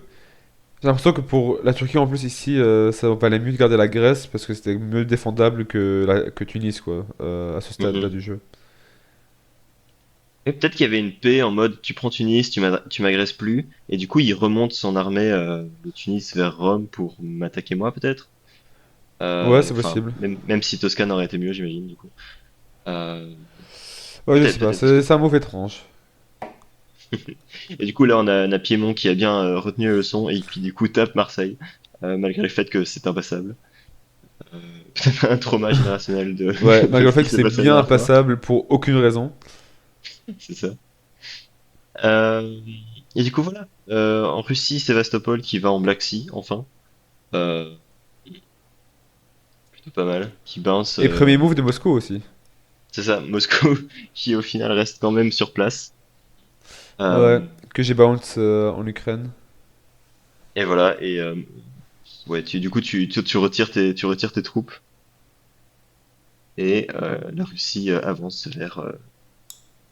j'ai l'impression que pour la Turquie en plus ici, ça valait mieux de garder la Grèce parce que c'était mieux défendable que Tunis, quoi, à ce stade-là
Mhm.
du jeu.
Et peut-être qu'il y avait une paix en mode tu prends Tunis, tu m'agresses plus, et du coup il remonte son armée de Tunis vers Rome pour m'attaquer moi peut-être.
Ouais, c'est
Enfin,
possible.
même si Toscane aurait été mieux, j'imagine du coup. Euh,
Ouais, je sais pas,
peut-être parce que.
c'est un move étrange.
Et du coup là on a Piémont qui a bien retenu la leçon et qui du coup tape Marseille, malgré le fait que c'est impassable. Peut-être un trauma générationnel de,
Ouais,
de
malgré le
ce
fait
qui
que
s'est
c'est
passé la
bien
dernière fois.
impassable pour aucune raison.
C'est ça. Euh, et du coup voilà. En Russie, Sébastopol qui va en Black Sea enfin. Euh, Plutôt pas mal. Qui bounce.
Et premier move de Moscou aussi.
C'est ça, Moscou, qui au final reste quand même sur place.
Ouais,
Euh,
que j'ai bounce en Ukraine.
et voilà, et ouais, du coup, tu retires tes troupes, et la Russie avance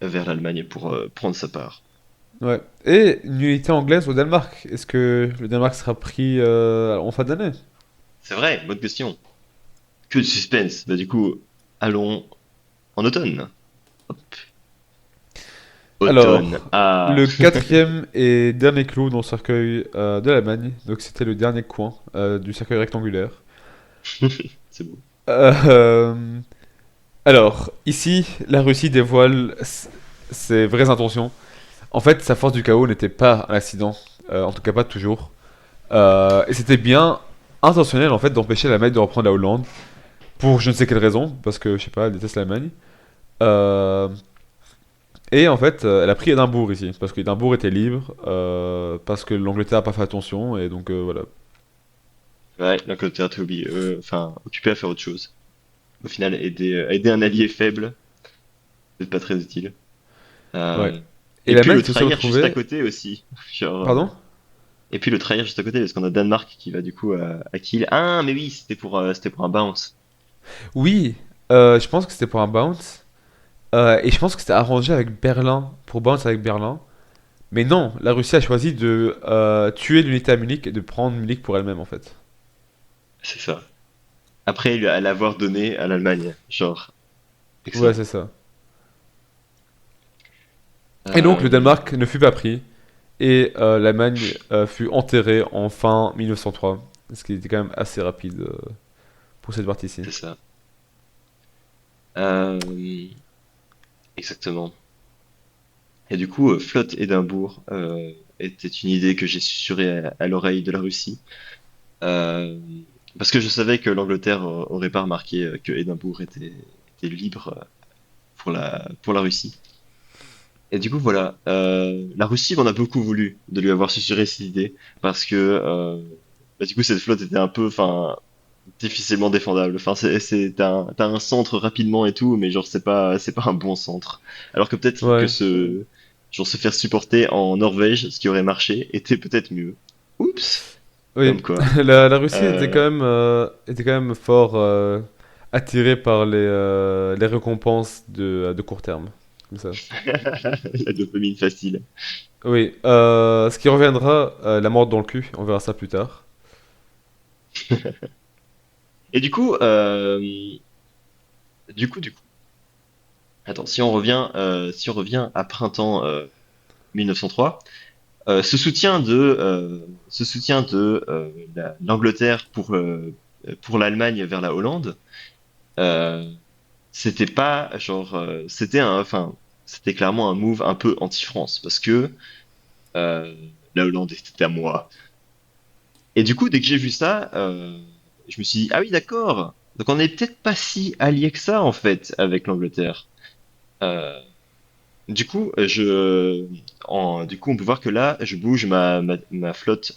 vers l'Allemagne pour prendre sa part.
Ouais. Et une unité anglaise au Danemark. Est-ce que le Danemark sera pris en fin d'année?
C'est vrai, bonne question. Que de suspense. Bah du coup, allons en automne. Hop. Automne.
Alors,
Ah,
le quatrième et dernier clou dans le cercueil de l'Allemagne. Donc c'était le dernier coin du cercueil rectangulaire.
c'est beau.
Euh, alors, ici, la Russie dévoile ses vraies intentions. En fait, sa force du chaos n'était pas un accident, en tout cas pas toujours. Et c'était bien intentionnel en fait d'empêcher l'Allemagne de reprendre la Hollande pour je ne sais quelle raison, parce que je sais pas, elle déteste l'Allemagne. Euh, et en fait, elle a pris Édimbourg ici, parce qu'Édimbourg était libre, parce que l'Angleterre n'a pas fait attention, et donc voilà.
Ouais, l'Angleterre était enfin, occupé à faire autre chose. Au final, aider un allié faible, c'est pas très utile.
Ouais.
Euh,
Et
et puis
l'Allemagne
le
s'est aussi
trahir juste à
retrouvée.
côté aussi. Genre,
Pardon?
et puis le trahir juste à côté parce qu'on a Danemark qui va du coup à Kiel. Ah, mais oui, c'était pour un bounce.
Oui, je pense que c'était pour un bounce. Et je pense que c'était arrangé avec Berlin, pour balance avec Berlin. Mais non, la Russie a choisi de tuer l'unité à Munich et de prendre Munich pour elle-même en fait.
C'est ça. Après l'avoir donné à l'Allemagne. Genre,
Ouais,
excellent.
c'est ça. Et donc le
Euh,
Danemark ne fut pas pris et l'Allemagne fut enterrée en fin 1903. Ce qui était quand même assez rapide pour cette partie-ci.
c'est ça. Euh, exactement. Et du coup, flotte Édimbourg était une idée que j'ai susurrée à l'oreille de la Russie. Euh, parce que je savais que l'Angleterre aurait pas remarqué que Édimbourg était libre pour la Russie. Et du coup, voilà, la Russie m'en a beaucoup voulu de lui avoir susurré cette idée, parce que bah, du coup, cette flotte était un peu, enfin, difficilement défendable. Enfin, t'as un centre rapidement et tout, mais genre, c'est pas un bon centre. Alors que peut-être que
Ouais.
genre, se faire supporter en Norvège, ce qui aurait marché, était peut-être mieux. Oups,
Oui,
comme quoi.
la Russie
Euh,
était quand même fort attirée par les récompenses de court terme. Comme ça.
la dopamine facile.
Oui, ce qui reviendra, la mort dans le cul, on verra ça plus tard.
Et du coup, attends, si on revient à printemps 1903, ce soutien de l'Angleterre pour l'Allemagne vers la Hollande, euh, c'était pas genre, enfin, c'était clairement un move un peu anti-France parce que euh, la Hollande était à moi. Et du coup, dès que j'ai vu ça, je me suis dit, ah oui, d'accord. Donc on n'est peut-être pas si alliés que ça en fait avec l'Angleterre. Euh, du coup, on peut voir que là, je bouge ma flotte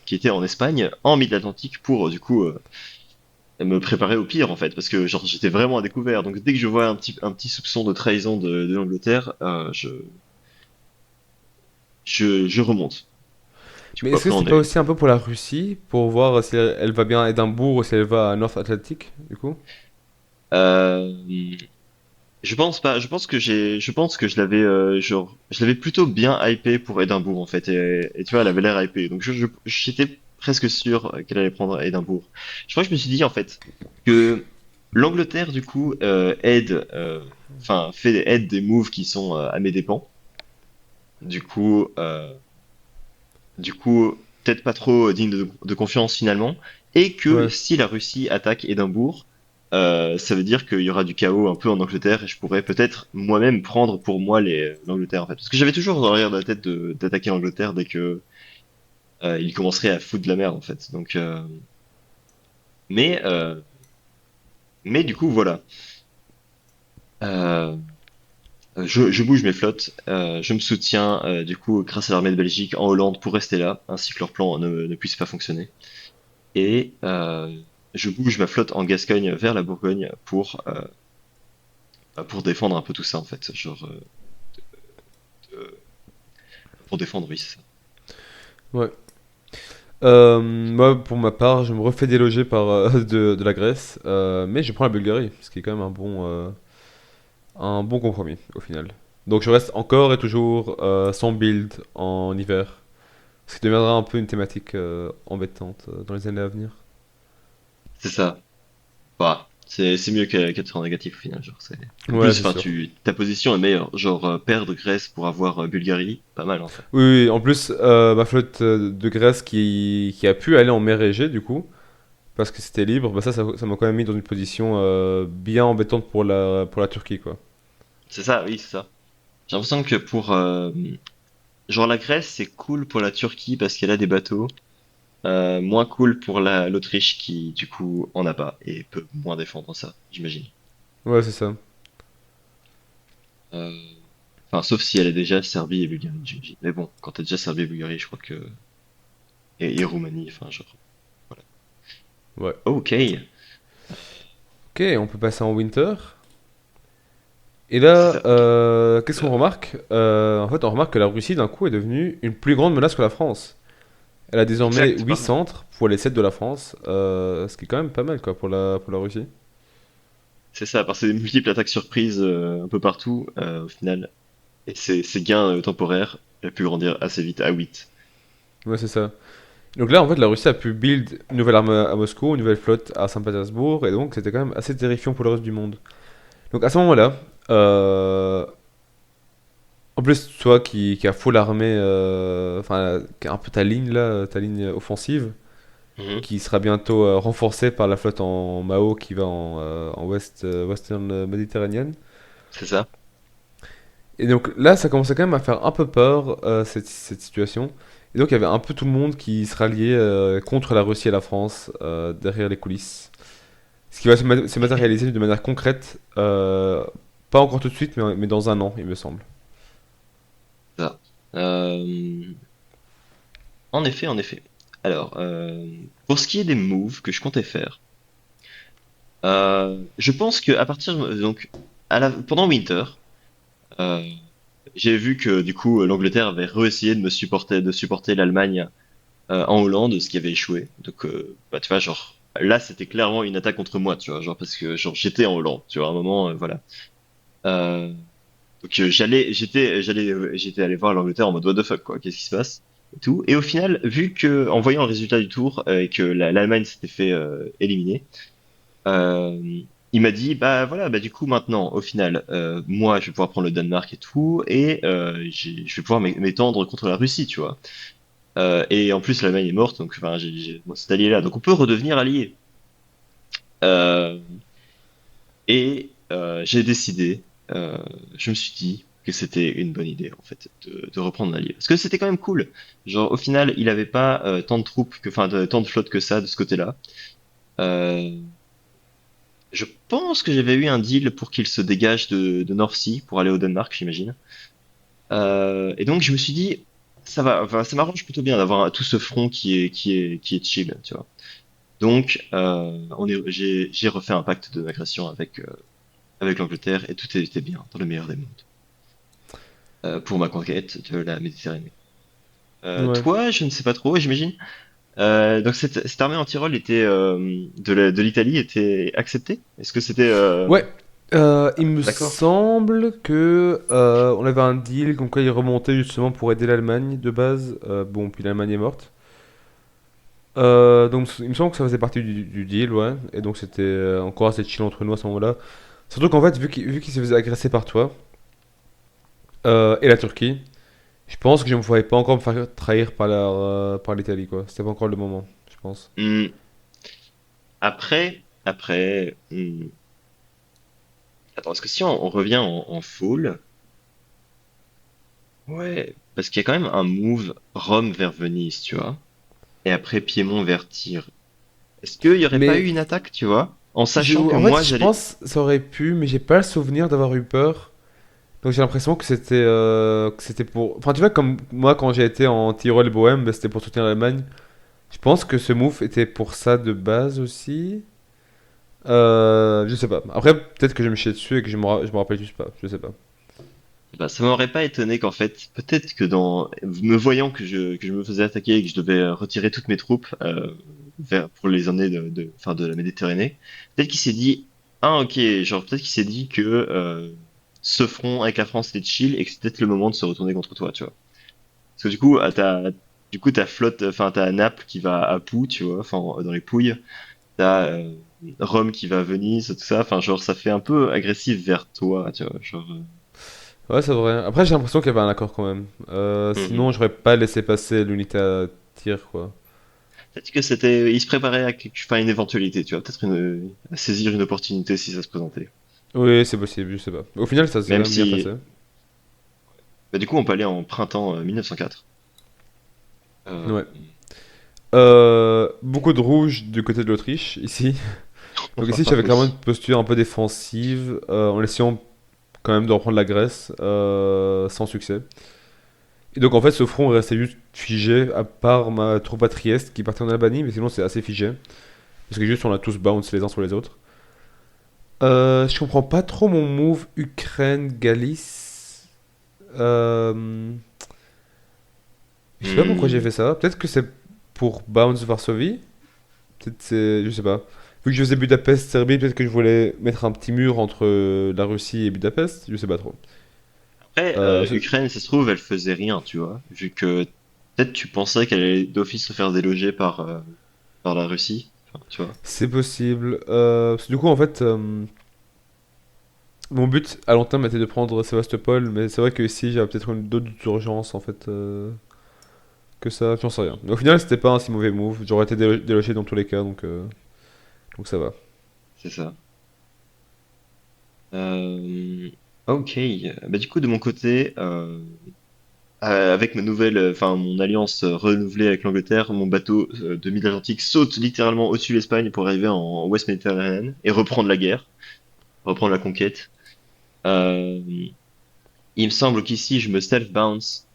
qui était en Espagne en Mid-Atlantique pour du coup me préparer au pire en fait, parce que genre j'étais vraiment à découvert. Donc dès que je vois un petit soupçon de trahison de l'Angleterre, je remonte. Du
Mais
coup,
est-ce que
après
c'est
on
pas
est.
aussi un peu pour la Russie, pour voir si elle va bien à Édimbourg ou si elle va à North Atlantic, du coup?
Euh, je pense pas. Je pense que je l'avais plutôt bien hypé pour Édimbourg en fait, et tu vois, elle avait l'air hypée. Donc j'étais presque sûr qu'elle allait prendre Édimbourg. Je crois que je me suis dit en fait que l'Angleterre du coup aide des moves qui sont à mes dépens. Du coup, peut-être pas trop digne de confiance finalement, et que
Ouais.
si la Russie attaque Édimbourg, ça veut dire qu'il y aura du chaos un peu en Angleterre, et je pourrais peut-être moi-même prendre pour moi l'Angleterre en fait. Parce que j'avais toujours dans l'arrière de la tête d'attaquer l'Angleterre dès que il commencerait à foutre de la merde en fait. Donc, mais, euh, mais du coup voilà. Euh, je bouge mes flottes, je me soutiens du coup grâce à l'armée de Belgique en Hollande pour rester là, ainsi que leur plan ne puisse pas fonctionner. Et je bouge ma flotte en Gascogne vers la Bourgogne pour défendre un peu tout ça en fait, genre pour défendre, oui, c'est ça.
Ouais. Moi, pour ma part, je me refais déloger par de la Grèce, mais je prends la Bulgarie, ce qui est quand même un bon compromis au final. Donc je reste encore et toujours sans build en hiver, ce qui deviendra un peu une thématique embêtante dans les années à venir.
C'est ça. Bah, c'est mieux qu'être en négatif au final, genre c'est. En
Ouais,
plus,
c'est
enfin,
sûr.
ta position est meilleure, genre perdre Grèce pour avoir Bulgarie, pas mal en fait.
Oui, oui, en plus, ma flotte de Grèce qui a pu aller en mer Égée, du coup, parce que c'était libre, bah ça m'a quand même mis dans une position bien embêtante pour la Turquie, quoi.
C'est ça, oui, c'est ça. J'ai l'impression que genre la Grèce, c'est cool pour la Turquie parce qu'elle a des bateaux. Moins cool pour l'Autriche qui, du coup, en a pas et peut moins défendre ça, j'imagine.
Ouais, c'est ça.
Euh, Enfin, sauf si elle est déjà Serbie et Bulgarie, j'imagine. Mais bon, quand t'es déjà Serbie et Bulgarie, je crois que. Et Roumanie, enfin, genre. Voilà.
Ouais.
Ok.
Ok, on peut passer en winter. Et
C'est
là,
ça, ok.
qu'est-ce qu'on
Euh,
remarque? En fait, on remarque que la Russie, d'un coup, est devenue une plus grande menace que la France. Elle a désormais
exact,
8
pardon.
centres pour les 7 de la France, ce qui est quand même pas mal, quoi, pour la Russie.
c'est ça, par ces multiples attaques surprises un peu partout, au final, et ces gains temporaires, il a pu grandir assez vite à 8.
Ouais, c'est ça. Donc là, en fait, la Russie a pu build une nouvelle arme à Moscou, une nouvelle flotte à Saint-Pétersbourg, et donc c'était quand même assez terrifiant pour le reste du monde. Donc à ce moment-là, en plus, toi qui a full armée, enfin, qui a un peu ta ligne là, ta ligne offensive,
Mhm.
qui sera bientôt renforcée par la flotte en Mao qui va en Western Mediterranean.
C'est ça.
Et donc là, ça commençait quand même à faire un peu peur, cette situation. Et donc il y avait un peu tout le monde qui se ralliait contre la Russie et la France derrière les coulisses. Ce qui va se matérialiser de manière concrète, pas encore tout de suite, mais dans un an, il me semble.
Ça. Euh, En effet, en effet. Alors, pour ce qui est des moves que je comptais faire, je pense que à partir donc pendant Winter, euh, j'ai vu que du coup l'Angleterre avait réessayé de supporter l'Allemagne en Hollande, ce qui avait échoué. Donc, bah, tu vois, genre là, c'était clairement une attaque contre moi, tu vois, genre parce que genre j'étais en Hollande, tu vois, à un moment, voilà. Euh, donc j'étais allé voir l'Angleterre en mode what the fuck quoi, qu'est-ce qui se passe et tout. Et au final, vu que en voyant le résultat du tour et que l'Allemagne s'était fait éliminer, il m'a dit bah voilà bah du coup maintenant au final moi je vais pouvoir prendre le Danemark et tout et je vais pouvoir m'étendre contre la Russie tu vois. Et en plus l'Allemagne est morte donc enfin bon, cet allié là donc on peut redevenir allié. Euh, Et j'ai décidé, je me suis dit que c'était une bonne idée en fait de reprendre l'Allier. Parce que c'était quand même cool. Genre au final, il avait pas tant de troupes tant de flottes que ça de ce côté-là. Euh, je pense que j'avais eu un deal pour qu'il se dégage de North Sea pour aller au Danemark, j'imagine. Et donc je me suis dit, ça va, enfin, ça m'arrange plutôt bien d'avoir tout ce front qui est chill, tu vois. Donc j'ai refait un pacte de agression avec l'Angleterre et tout était bien, dans le meilleur des mondes, pour ma conquête de la Méditerranée.
Ouais.
Toi, je ne sais pas trop, j'imagine. Donc cette armée anti-roll était de l'Italie était acceptée? Est-ce que c'était
Ouais, il me
d'accord?
semble que on avait un deal comme quoi il remontait justement pour aider l'Allemagne de base. Bon, puis l'Allemagne est morte. Donc il me semble que ça faisait partie du deal, ouais. Et donc c'était encore assez chill entre nous à ce moment-là. Surtout qu'en fait, vu qu'il se faisait agresser par toi et la Turquie, je pense que je ne me voyais pas encore me faire trahir par l'Italie, quoi. C'était pas encore le moment, je pense.
Hmm, attends, est-ce que si on revient en full, ouais, parce qu'il y a quand même un move Rome vers Venise, tu vois, et après Piémont vers Tyr. Est-ce qu'il y aurait pas eu
Mais
une attaque, tu vois, en sachant que
en fait,
moi
je
j'allais.
pense que ça aurait pu, mais j'ai pas le souvenir d'avoir eu peur. Donc j'ai l'impression que c'était pour. Enfin, tu vois, comme moi quand j'ai été en Tyrol et Bohème, bah, c'était pour soutenir l'Allemagne. Je pense que ce move était pour ça de base aussi. Je sais pas. Après, peut-être que je me chiais dessus et que je me rappelle juste pas. Je sais pas.
Bah, ça m'aurait pas étonné qu'en fait, peut-être que me voyant que je me faisais attaquer et que je devais retirer toutes mes troupes pour les emmener enfin, de la Méditerranée, peut-être qu'il s'est dit, ah ok, genre peut-être qu'il s'est dit que ce front avec la France était chill et que c'était peut-être le moment de se retourner contre toi, tu vois. Parce que du coup, ta flotte, enfin ta Naples qui va à Pau, tu vois, enfin dans les Pouilles, t'as Rome qui va à Venise, tout ça, enfin genre ça fait un peu agressif vers toi, tu vois, genre.
Ouais, c'est vrai. Après, j'ai l'impression qu'il y avait un accord quand même. Sinon,
Mhm.
j'aurais pas laissé passer l'unité à tir, quoi.
Peut-être que il se préparait enfin, une éventualité, tu vois, à saisir une opportunité si ça se présentait.
Oui, c'est possible, je sais pas. Au final, ça s'est quand
Même
même bien passé.
si, bah, du coup, on peut aller en printemps 1904. Euh,
Ouais. Beaucoup de rouge du côté de l'Autriche, ici. Donc ici, j'avais clairement une
oui.
posture un peu défensive, en essayant quand même de reprendre la Grèce, sans succès. Et donc en fait, ce front est resté juste figé, à part ma troupe à Trieste qui partait en Albanie, mais sinon c'est assez figé. Parce que juste on a tous bounce les uns sur les autres. Je comprends pas trop mon move Ukraine-Galice. Euh, je sais pas pourquoi j'ai
Hmm.
fait ça. Peut-être que c'est pour bounce Varsovie. Peut-être c'est. Je sais pas. Vu que je faisais Budapest-Serbie, peut-être que je voulais mettre un petit mur entre la Russie et Budapest, je sais pas trop.
Après,
C'est-
Ukraine, ça se trouve, elle faisait rien, tu vois, vu que peut-être tu pensais qu'elle allait d'office se faire déloger par la Russie, enfin, tu vois.
c'est possible. Parce que du coup, en fait, mon but à long terme était de prendre Sébastopol, mais c'est vrai que ici, j'avais peut-être une d'autres urgences en fait que ça, j'en sais rien. Mais au final, c'était pas un si mauvais move. J'aurais été délogé dans tous les cas, donc ça va.
C'est ça. Euh, ok. Bah, du coup, de mon côté, avec ma nouvelle, enfin mon alliance renouvelée avec l'Angleterre, mon bateau de Mid-Atlantique saute littéralement au-dessus de l'Espagne pour arriver en West Méditerranéenne et reprendre la guerre, reprendre la conquête. Euh, il me semble qu'ici, je me self-bounce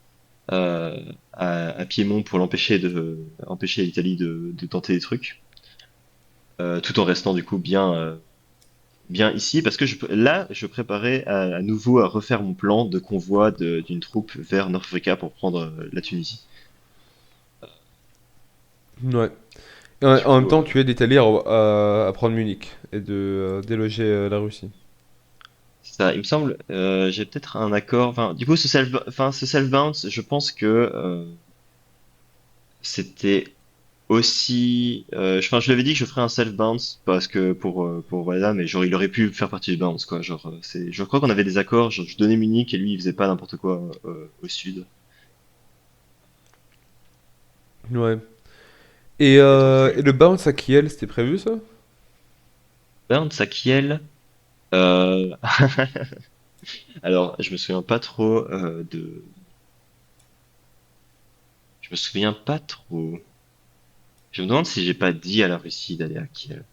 à Piémont pour empêcher l'Italie de tenter des trucs, tout en restant du coup bien ici, parce que là, je préparais à nouveau à refaire mon plan de convoi d'une troupe vers Nord-Afrika pour prendre la Tunisie.
Ouais. Et
Du
en même
coup,
temps, tu es d'Italie à prendre Munich et de déloger la Russie.
ça, il me semble, j'ai peut-être un accord. Enfin, du coup, ce self-bounce, je pense que c'était aussi. Enfin, je lui avais dit que je ferais un self-bounce parce que pour voilà, mais genre il aurait pu faire partie du bounce quoi. Genre, je crois qu'on avait des accords. Genre, je donnais Munich et lui il faisait pas n'importe quoi au sud.
Ouais.
Et donc,
Et le bounce à Kiel, c'était prévu ça?
bounce à Kiel. Euh... Alors, je me souviens pas trop Je me souviens pas trop. Je me demande si j'ai pas dit à la Russie d'aller à Kiel.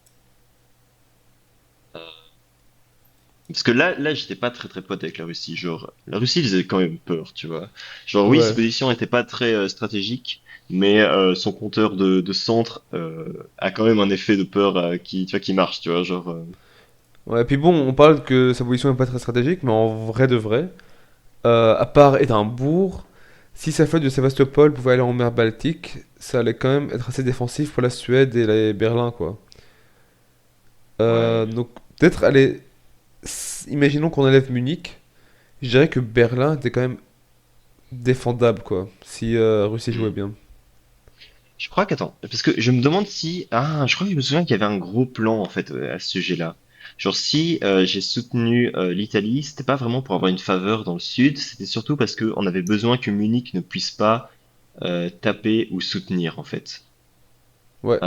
Parce que là, j'étais pas très très pote avec la Russie. Genre, la Russie faisait quand même peur, tu vois. Genre, oui, ses
Ouais.
positions étaient pas très stratégiques, mais son compteur de centre a quand même un effet de peur qui, tu vois, qui marche, tu vois. Genre,
Ouais, puis bon, on parle que sa position n'est pas très stratégique, mais en vrai de vrai, à part Édimbourg, si sa flotte de Sébastopol pouvait aller en mer Baltique, ça allait quand même être assez défensif pour la Suède et les Berlin, quoi.
ouais.
Donc peut-être aller, imaginons qu'on enlève Munich, je dirais que Berlin était quand même défendable, quoi, si Russie jouait
Hmm.
bien.
Je crois qu'attends, parce que je me demande si, je crois que je me souviens qu'il y avait un gros plan en fait à ce sujet-là. Genre si j'ai soutenu l'Italie, c'était pas vraiment pour avoir une faveur dans le sud, c'était surtout parce que on avait besoin que Munich ne puisse pas taper ou soutenir en fait.
Ouais,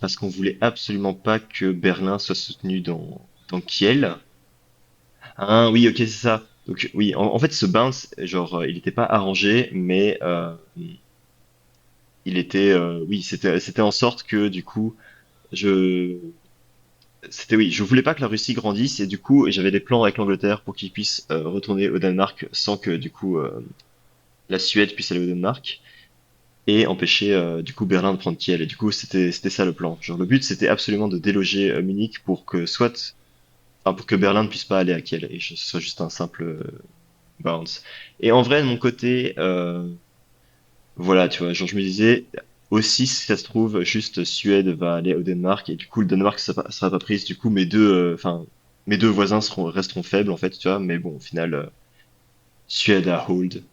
Parce qu'on voulait absolument pas que Berlin soit soutenu dans Kiel. Ah oui, ok, c'est ça. Donc oui, en fait ce bounce, genre il n'était pas arrangé, mais oui, c'était en sorte que du coup je oui, je voulais pas que la Russie grandisse et du coup j'avais des plans avec l'Angleterre pour qu'ils puissent retourner au Danemark sans que du coup la Suède puisse aller au Danemark et empêcher du coup Berlin de prendre Kiel. Et du coup c'était ça le plan. Genre le but c'était absolument de déloger Munich pour que Berlin ne puisse pas aller à Kiel et que ce soit juste un simple bounce. Et en vrai de mon côté voilà, tu vois, genre je me disais aussi si ça se trouve juste Suède va aller au Danemark et du coup le Danemark sera pas prise, du coup mes deux voisins resteront faibles en fait, tu vois, mais bon au final Suède à hold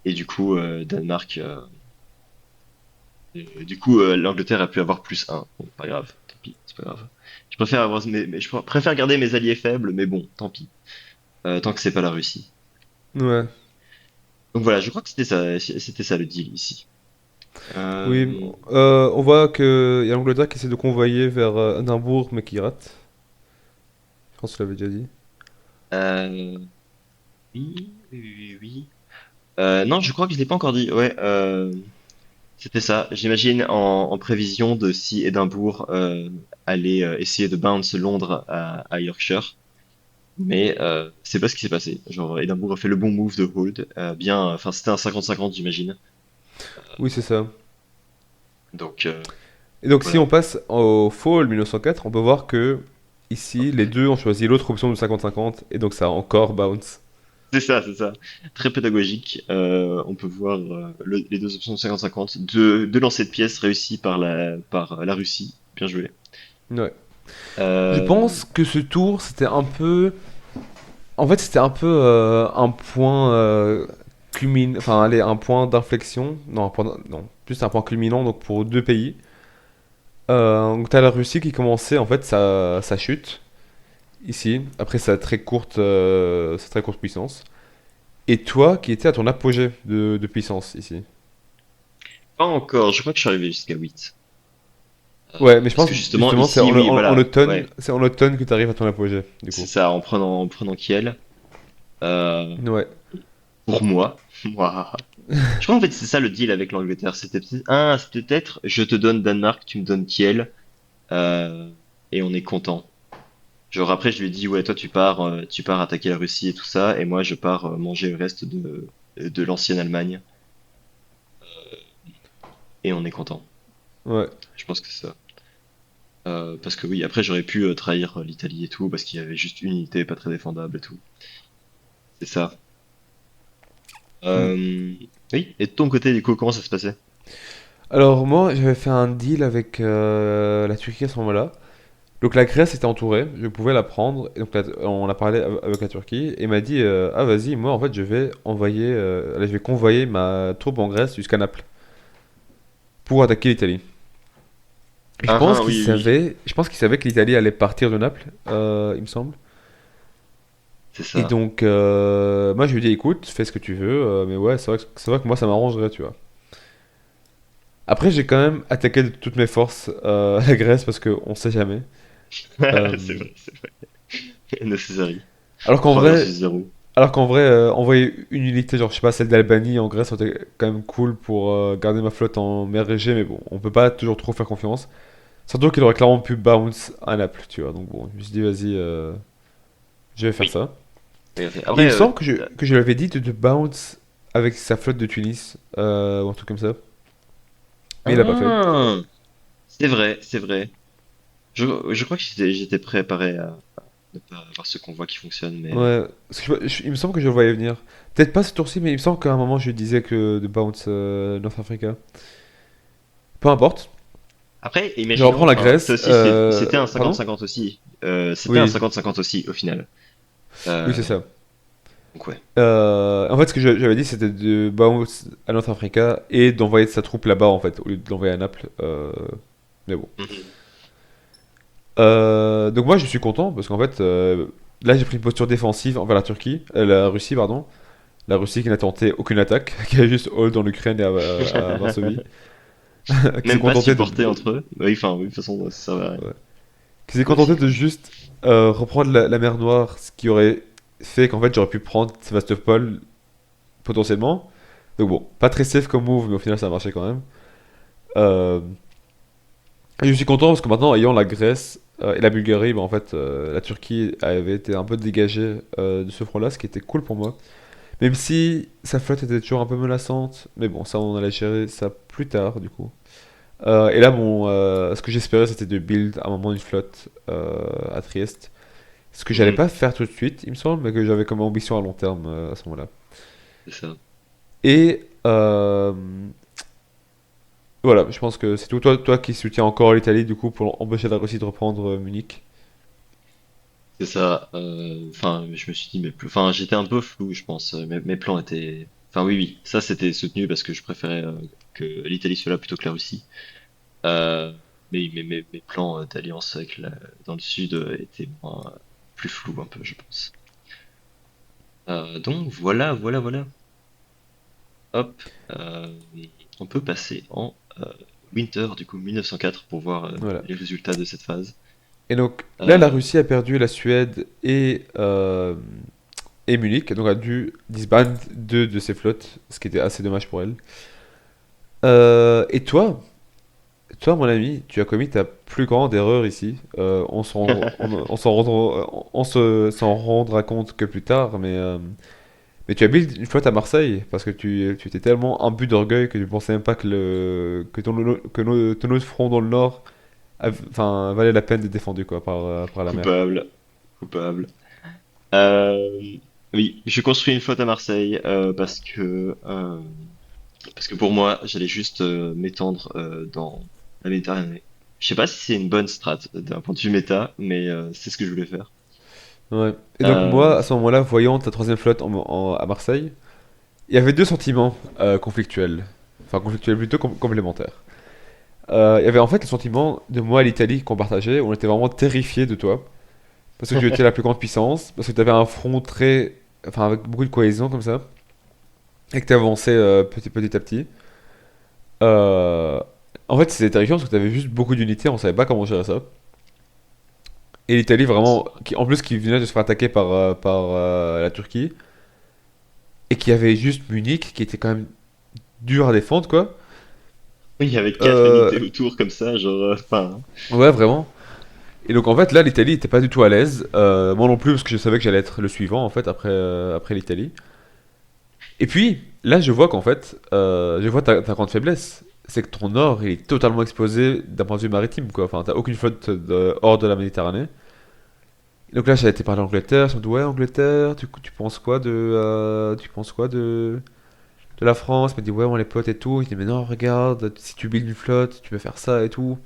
et du coup Danemark du coup l'Angleterre a pu avoir plus un. Bon, pas grave, tant pis, c'est pas grave. Je préfère garder mes alliés faibles, mais bon, tant pis. Tant que c'est pas la Russie.
ouais.
Donc voilà, je crois que c'était ça le deal ici.
Oui,
Euh,
on voit qu'il y a l'Angleterre qui essaie de convoyer vers Édimbourg, mais qui rate. Je pense que je l'avais déjà dit.
euh, oui. Non, je crois que je l'ai pas encore dit. Ouais, c'était ça. J'imagine en prévision de si Édimbourg allait essayer de bounce Londres à Yorkshire. Mais c'est pas ce qui s'est passé. Genre, Édimbourg a fait le bon move de hold. Enfin, c'était un 50-50, j'imagine.
Oui, c'est ça.
Donc,
Et donc, si
voilà.
on passe au Fall 1904, on peut voir que ici, les deux ont choisi l'autre option de 50-50, et donc ça a encore bounce.
C'est ça, c'est ça. Très pédagogique. On peut voir les deux options de 50-50. Deux lancers de pièces réussis par la Russie. Bien joué.
Ouais. Je
Euh,
pense que ce tour, c'était un peu. En fait, c'était un peu un point Enfin, allez, un point d'inflexion. Non, non, plus un point culminant donc pour deux pays. Donc, t'as la Russie qui commençait en fait sa chute ici, après sa très courte puissance. Et toi qui étais à ton apogée de puissance ici.
Pas encore. Je crois que je suis arrivé jusqu'à 8.
Ouais, mais je
Parce
pense
que justement,
justement
ici, oui,
en
voilà.
automne,
Ouais.
c'est en automne que tu arrives à ton apogée, du
C'est
coup.
ça, en prenant Kiel. Euh,
Ouais.
pour moi. Moi. Je crois en fait c'est ça le deal avec l'Angleterre. C'est peut-être je te donne Danemark, tu me donnes Kiel, euh, et on est content. Genre après je lui ai dit ouais toi tu pars attaquer la Russie et tout ça, et moi je pars manger le reste de l'ancienne Allemagne, et on est content.
Ouais.
Je pense que c'est ça. Parce que oui après j'aurais pu trahir l'Italie et tout parce qu'il y avait juste une unité pas très défendable et tout. C'est ça.
Hmm.
Euh, oui. Et de ton côté du coup comment ça se passait?
Alors moi, j'avais fait un deal avec la Turquie à ce moment-là. Donc la Grèce était entourée, je pouvais la prendre. Et donc on a parlé avec la Turquie et il m'a dit ah vas-y, moi en fait allez, je vais convoyer ma troupe en Grèce jusqu'à Naples pour attaquer l'Italie. Et
Ah ah oui oui
je pense qu'il savait que l'Italie allait partir de Naples, il me semble.
c'est
Et
ça.
donc moi je lui ai dit écoute, fais ce que tu veux, mais ouais c'est vrai que moi ça m'arrangerait, tu vois. Après j'ai quand même attaqué de toutes mes forces la Grèce parce qu'on sait jamais.
C'est
Euh,
vrai, c'est vrai. Necessary.
alors qu'en
3
vrai
versus 0.
Envoyer une unité, genre, je sais pas, celle d'Albanie en Grèce, c'était quand même cool pour garder ma flotte en mer Égée, mais bon, on peut pas toujours trop faire confiance. Surtout qu'il aurait clairement pu bounce à Naples, tu vois. Donc bon, je me suis dit, vas-y, je vais faire
Oui.
ça.
Tout à fait.
Et il
Après,
me semble que je lui avais dit de bounce avec sa flotte de Tunis, ou un truc comme ça. Mais il a pas fait.
ah, c'est vrai, c'est vrai. Je crois que j'étais préparé à ne pas avoir ce convoi qui fonctionne, mais
Ouais, parce que il me semble que je le voyais venir. Peut-être pas ce tour-ci, mais il me semble qu'à un moment je lui disais que de bounce North Africa. Peu importe.
après,
Je reprends
imaginons,
la
enfin, ça
Grèce.
aussi, c'était un
Pardon?
50-50 aussi. C'était un
Oui,
50-50 aussi, au final.
oui, c'est
Euh,
ça.
donc ouais.
En fait, ce que j'avais dit, c'était de bounce à North Africa et d'envoyer sa troupe là-bas, en fait, au lieu de l'envoyer à Naples. Mais bon.
Mhm.
Donc moi, je suis content parce qu'en fait, là, j'ai pris une posture défensive envers la Russie, pardon. La Russie qui n'a tenté aucune attaque, qui a juste hold dans l'Ukraine et à Varsovie, qui s'est
Même pas
contenté
supporté entre eux. Oui, enfin, oui, de toute façon, ça servait à rien.
ouais. Qui s'est contenté
Logique,
de
logique.
juste reprendre la mer Noire, ce qui aurait fait qu'en fait, j'aurais pu prendre Sébastopol potentiellement. Donc bon, pas très safe comme move, mais au final, ça a marché quand même. Euh, et je suis content parce que maintenant, ayant la Grèce et la Bulgarie, bah, en fait, la Turquie avait été un peu dégagée de ce front-là, ce qui était cool pour moi. Même si sa flotte était toujours un peu menaçante, mais bon, ça, on allait gérer ça plus tard, du coup. Et là, ce que j'espérais, c'était de build à un moment une flotte à Trieste. Ce que j'allais
Mhm.
pas faire tout de suite, il me semble, mais que j'avais comme ambition à long terme à ce moment-là.
C'est ça.
Et voilà, je pense que c'est tout. Toi qui soutiens encore l'Italie, du coup, pour empêcher la Russie de reprendre Munich.
C'est ça. Enfin, je me suis dit, enfin, j'étais un peu flou, je pense. Mes plans étaient. Enfin, oui, oui, ça c'était soutenu parce que je préférais que l'Italie soit là plutôt que la Russie. Euh, mais mes plans d'alliance dans le sud étaient plus flous un peu, je pense. Donc voilà, voilà, voilà. Hop, on peut passer en Winter, du coup 1904, pour voir
Voilà.
les résultats de cette phase.
Et donc là, la
Euh,
Russie a perdu la Suède et Munich, donc a dû disband deux de ses flottes, ce qui était assez dommage pour elle. Et toi, mon ami, tu as commis ta plus grande erreur ici. S'en rendra compte que plus tard, mais tu as build une flotte à Marseille parce que tu étais tellement imbu d'orgueil que tu pensais même pas ton autre front dans le nord enfin, valait la peine d'être défendu quoi, par la mer.
coupable, coupable. Euh, Oui, je construis une flotte à Marseille parce que pour moi, j'allais juste m'étendre dans la Méditerranée. Je sais pas si c'est une bonne strat d'un point de vue méta, mais c'est ce que je voulais faire.
Ouais. Et donc
Euh,
moi, à ce moment-là, voyant ta troisième flotte à Marseille, il y avait deux sentiments conflictuels. Enfin, conflictuels plutôt complémentaires. Il y avait en fait le sentiment de moi et l'Italie qu'on partageait, où on était vraiment terrifiés de toi. Parce que tu étais la plus grande puissance, parce que tu avais un front très... Enfin, avec beaucoup de cohésion comme ça, et que tu avançais petit à petit. Euh, En fait, c'était terrifiant parce que tu avais juste beaucoup d'unités, on savait pas comment gérer ça. Et l'Italie, vraiment, en plus, qui venait de se faire attaquer par la Turquie, et qui avait juste Munich, qui était quand même dur à défendre, quoi.
oui, avec quatre
Euh,
unités autour comme ça, genre, enfin,
ouais, vraiment. Et donc, en fait, là, l'Italie était pas du tout à l'aise. Moi non plus, parce que je savais que j'allais être le suivant, en fait, après l'Italie. Et puis, là, je vois qu'en fait, je vois ta grande faiblesse. C'est que ton nord, il est totalement exposé d'un point de vue maritime, quoi. Enfin, t'as aucune flotte hors de la Méditerranée. Et donc là, j'ai été parler à l'Angleterre. Je me dis, ouais, Angleterre, tu penses quoi de la France? Il m'a dit, ouais, on les potes et tout. Il dit, mais non, regarde, si tu builds une flotte, tu peux faire ça et tout.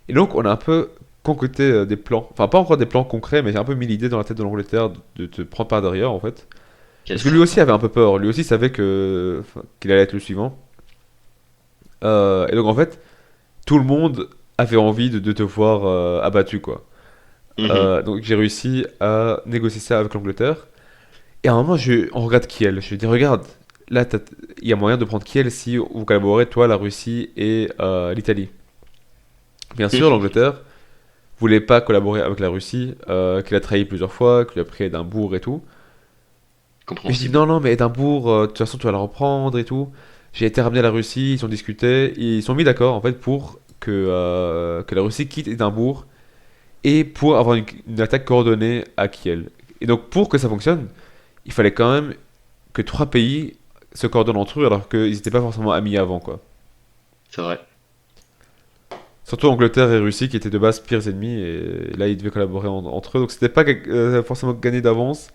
Et donc, on a un peu concocté des plans. Enfin, pas encore des plans concrets, mais j'ai un peu mis l'idée dans la tête de l'Angleterre de te prendre par derrière, en fait.
quel
Parce que lui aussi
sympa.
avait un peu peur. Lui aussi savait que enfin, qu'il allait être le suivant. Et donc, en fait, tout le monde avait envie de te voir abattu, quoi.
Mhm.
Donc, j'ai réussi à négocier ça avec l'Angleterre. Et à un moment, on regarde Kiel. Je lui dis, regarde, là, il y a moyen de prendre Kiel si vous collaborez, toi, la Russie et l'Italie. Bien sûr, l'Angleterre voulait pas collaborer avec la Russie, qu'il a trahi plusieurs fois, qu'il a pris Édimbourg et tout. Mais je dis
Compréhensible.
non, non, mais Édimbourg, de toute façon, tu vas la reprendre et tout. J'ai été ramené à la Russie, ils ont discuté, ils sont mis d'accord en fait pour que la Russie quitte Édimbourg et pour avoir une attaque coordonnée à Kiel. Et donc, pour que ça fonctionne, il fallait quand même que trois pays se coordonnent entre eux alors qu'ils n'étaient pas forcément amis avant, quoi.
C'est vrai.
Surtout Angleterre et Russie qui étaient de base pires ennemis et là ils devaient collaborer entre eux donc c'était pas forcément gagné d'avance.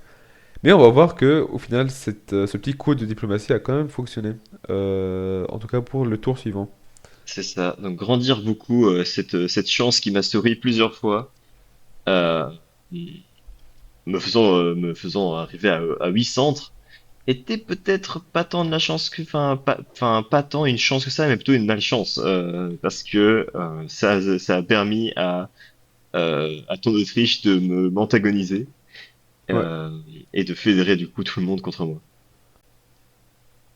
Mais on va voir que au final ce petit coup de diplomatie a quand même fonctionné. En tout cas pour le tour suivant.
C'est ça. Donc grandir beaucoup cette chance qui m'a souri plusieurs fois, euh, me faisant arriver à 8 centres, était peut-être pas tant de la chance que, enfin, pas tant une chance que ça, mais plutôt une malchance, parce que ça a permis à ton Autriche de m'antagoniser
Ouais.
euh, et de fédérer du coup tout le monde contre moi.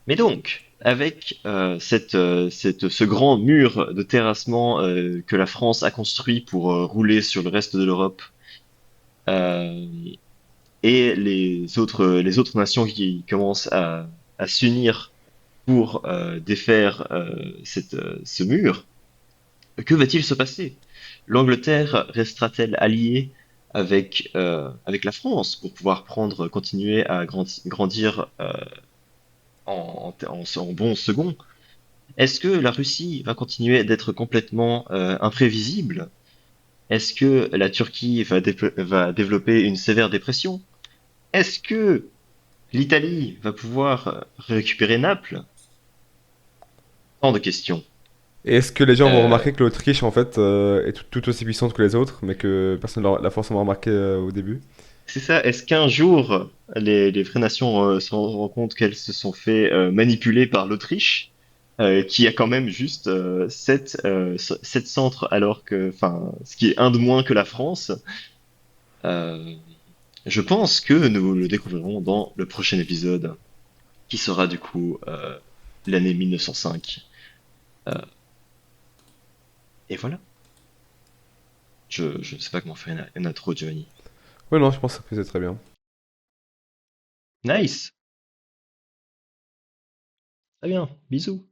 Mais donc, avec ce grand mur de terrassement que la France a construit pour rouler sur le reste de l'Europe, euh, et les autres nations qui commencent à s'unir pour défaire ce mur, que va-t-il se passer? L'Angleterre restera-t-elle alliée avec la France pour pouvoir continuer à grandir en bon second? Est-ce que la Russie va continuer d'être complètement imprévisible? Est-ce que la Turquie va développer une sévère dépression? Est-ce que l'Italie va pouvoir récupérer Naples? Tant de questions.
Et est-ce que les gens vont
Euh,
remarquer que l'Autriche en fait est tout aussi puissante que les autres mais que personne l'a forcément remarqué au début?
c'est ça. Est-ce qu'un jour les vraies nations se rendront compte qu'elles se sont fait manipuler par l'Autriche, qui a quand même juste sept centres alors que, enfin, ce qui est un de moins que la France? Euh, je pense que nous le découvrirons dans le prochain épisode, qui sera du coup l'année 1905. Euh, et voilà. Je ne sais pas comment faire une intro, Giovanni.
Ouais non je pense que c'est très bien.
Nice. Très bien. Bisous.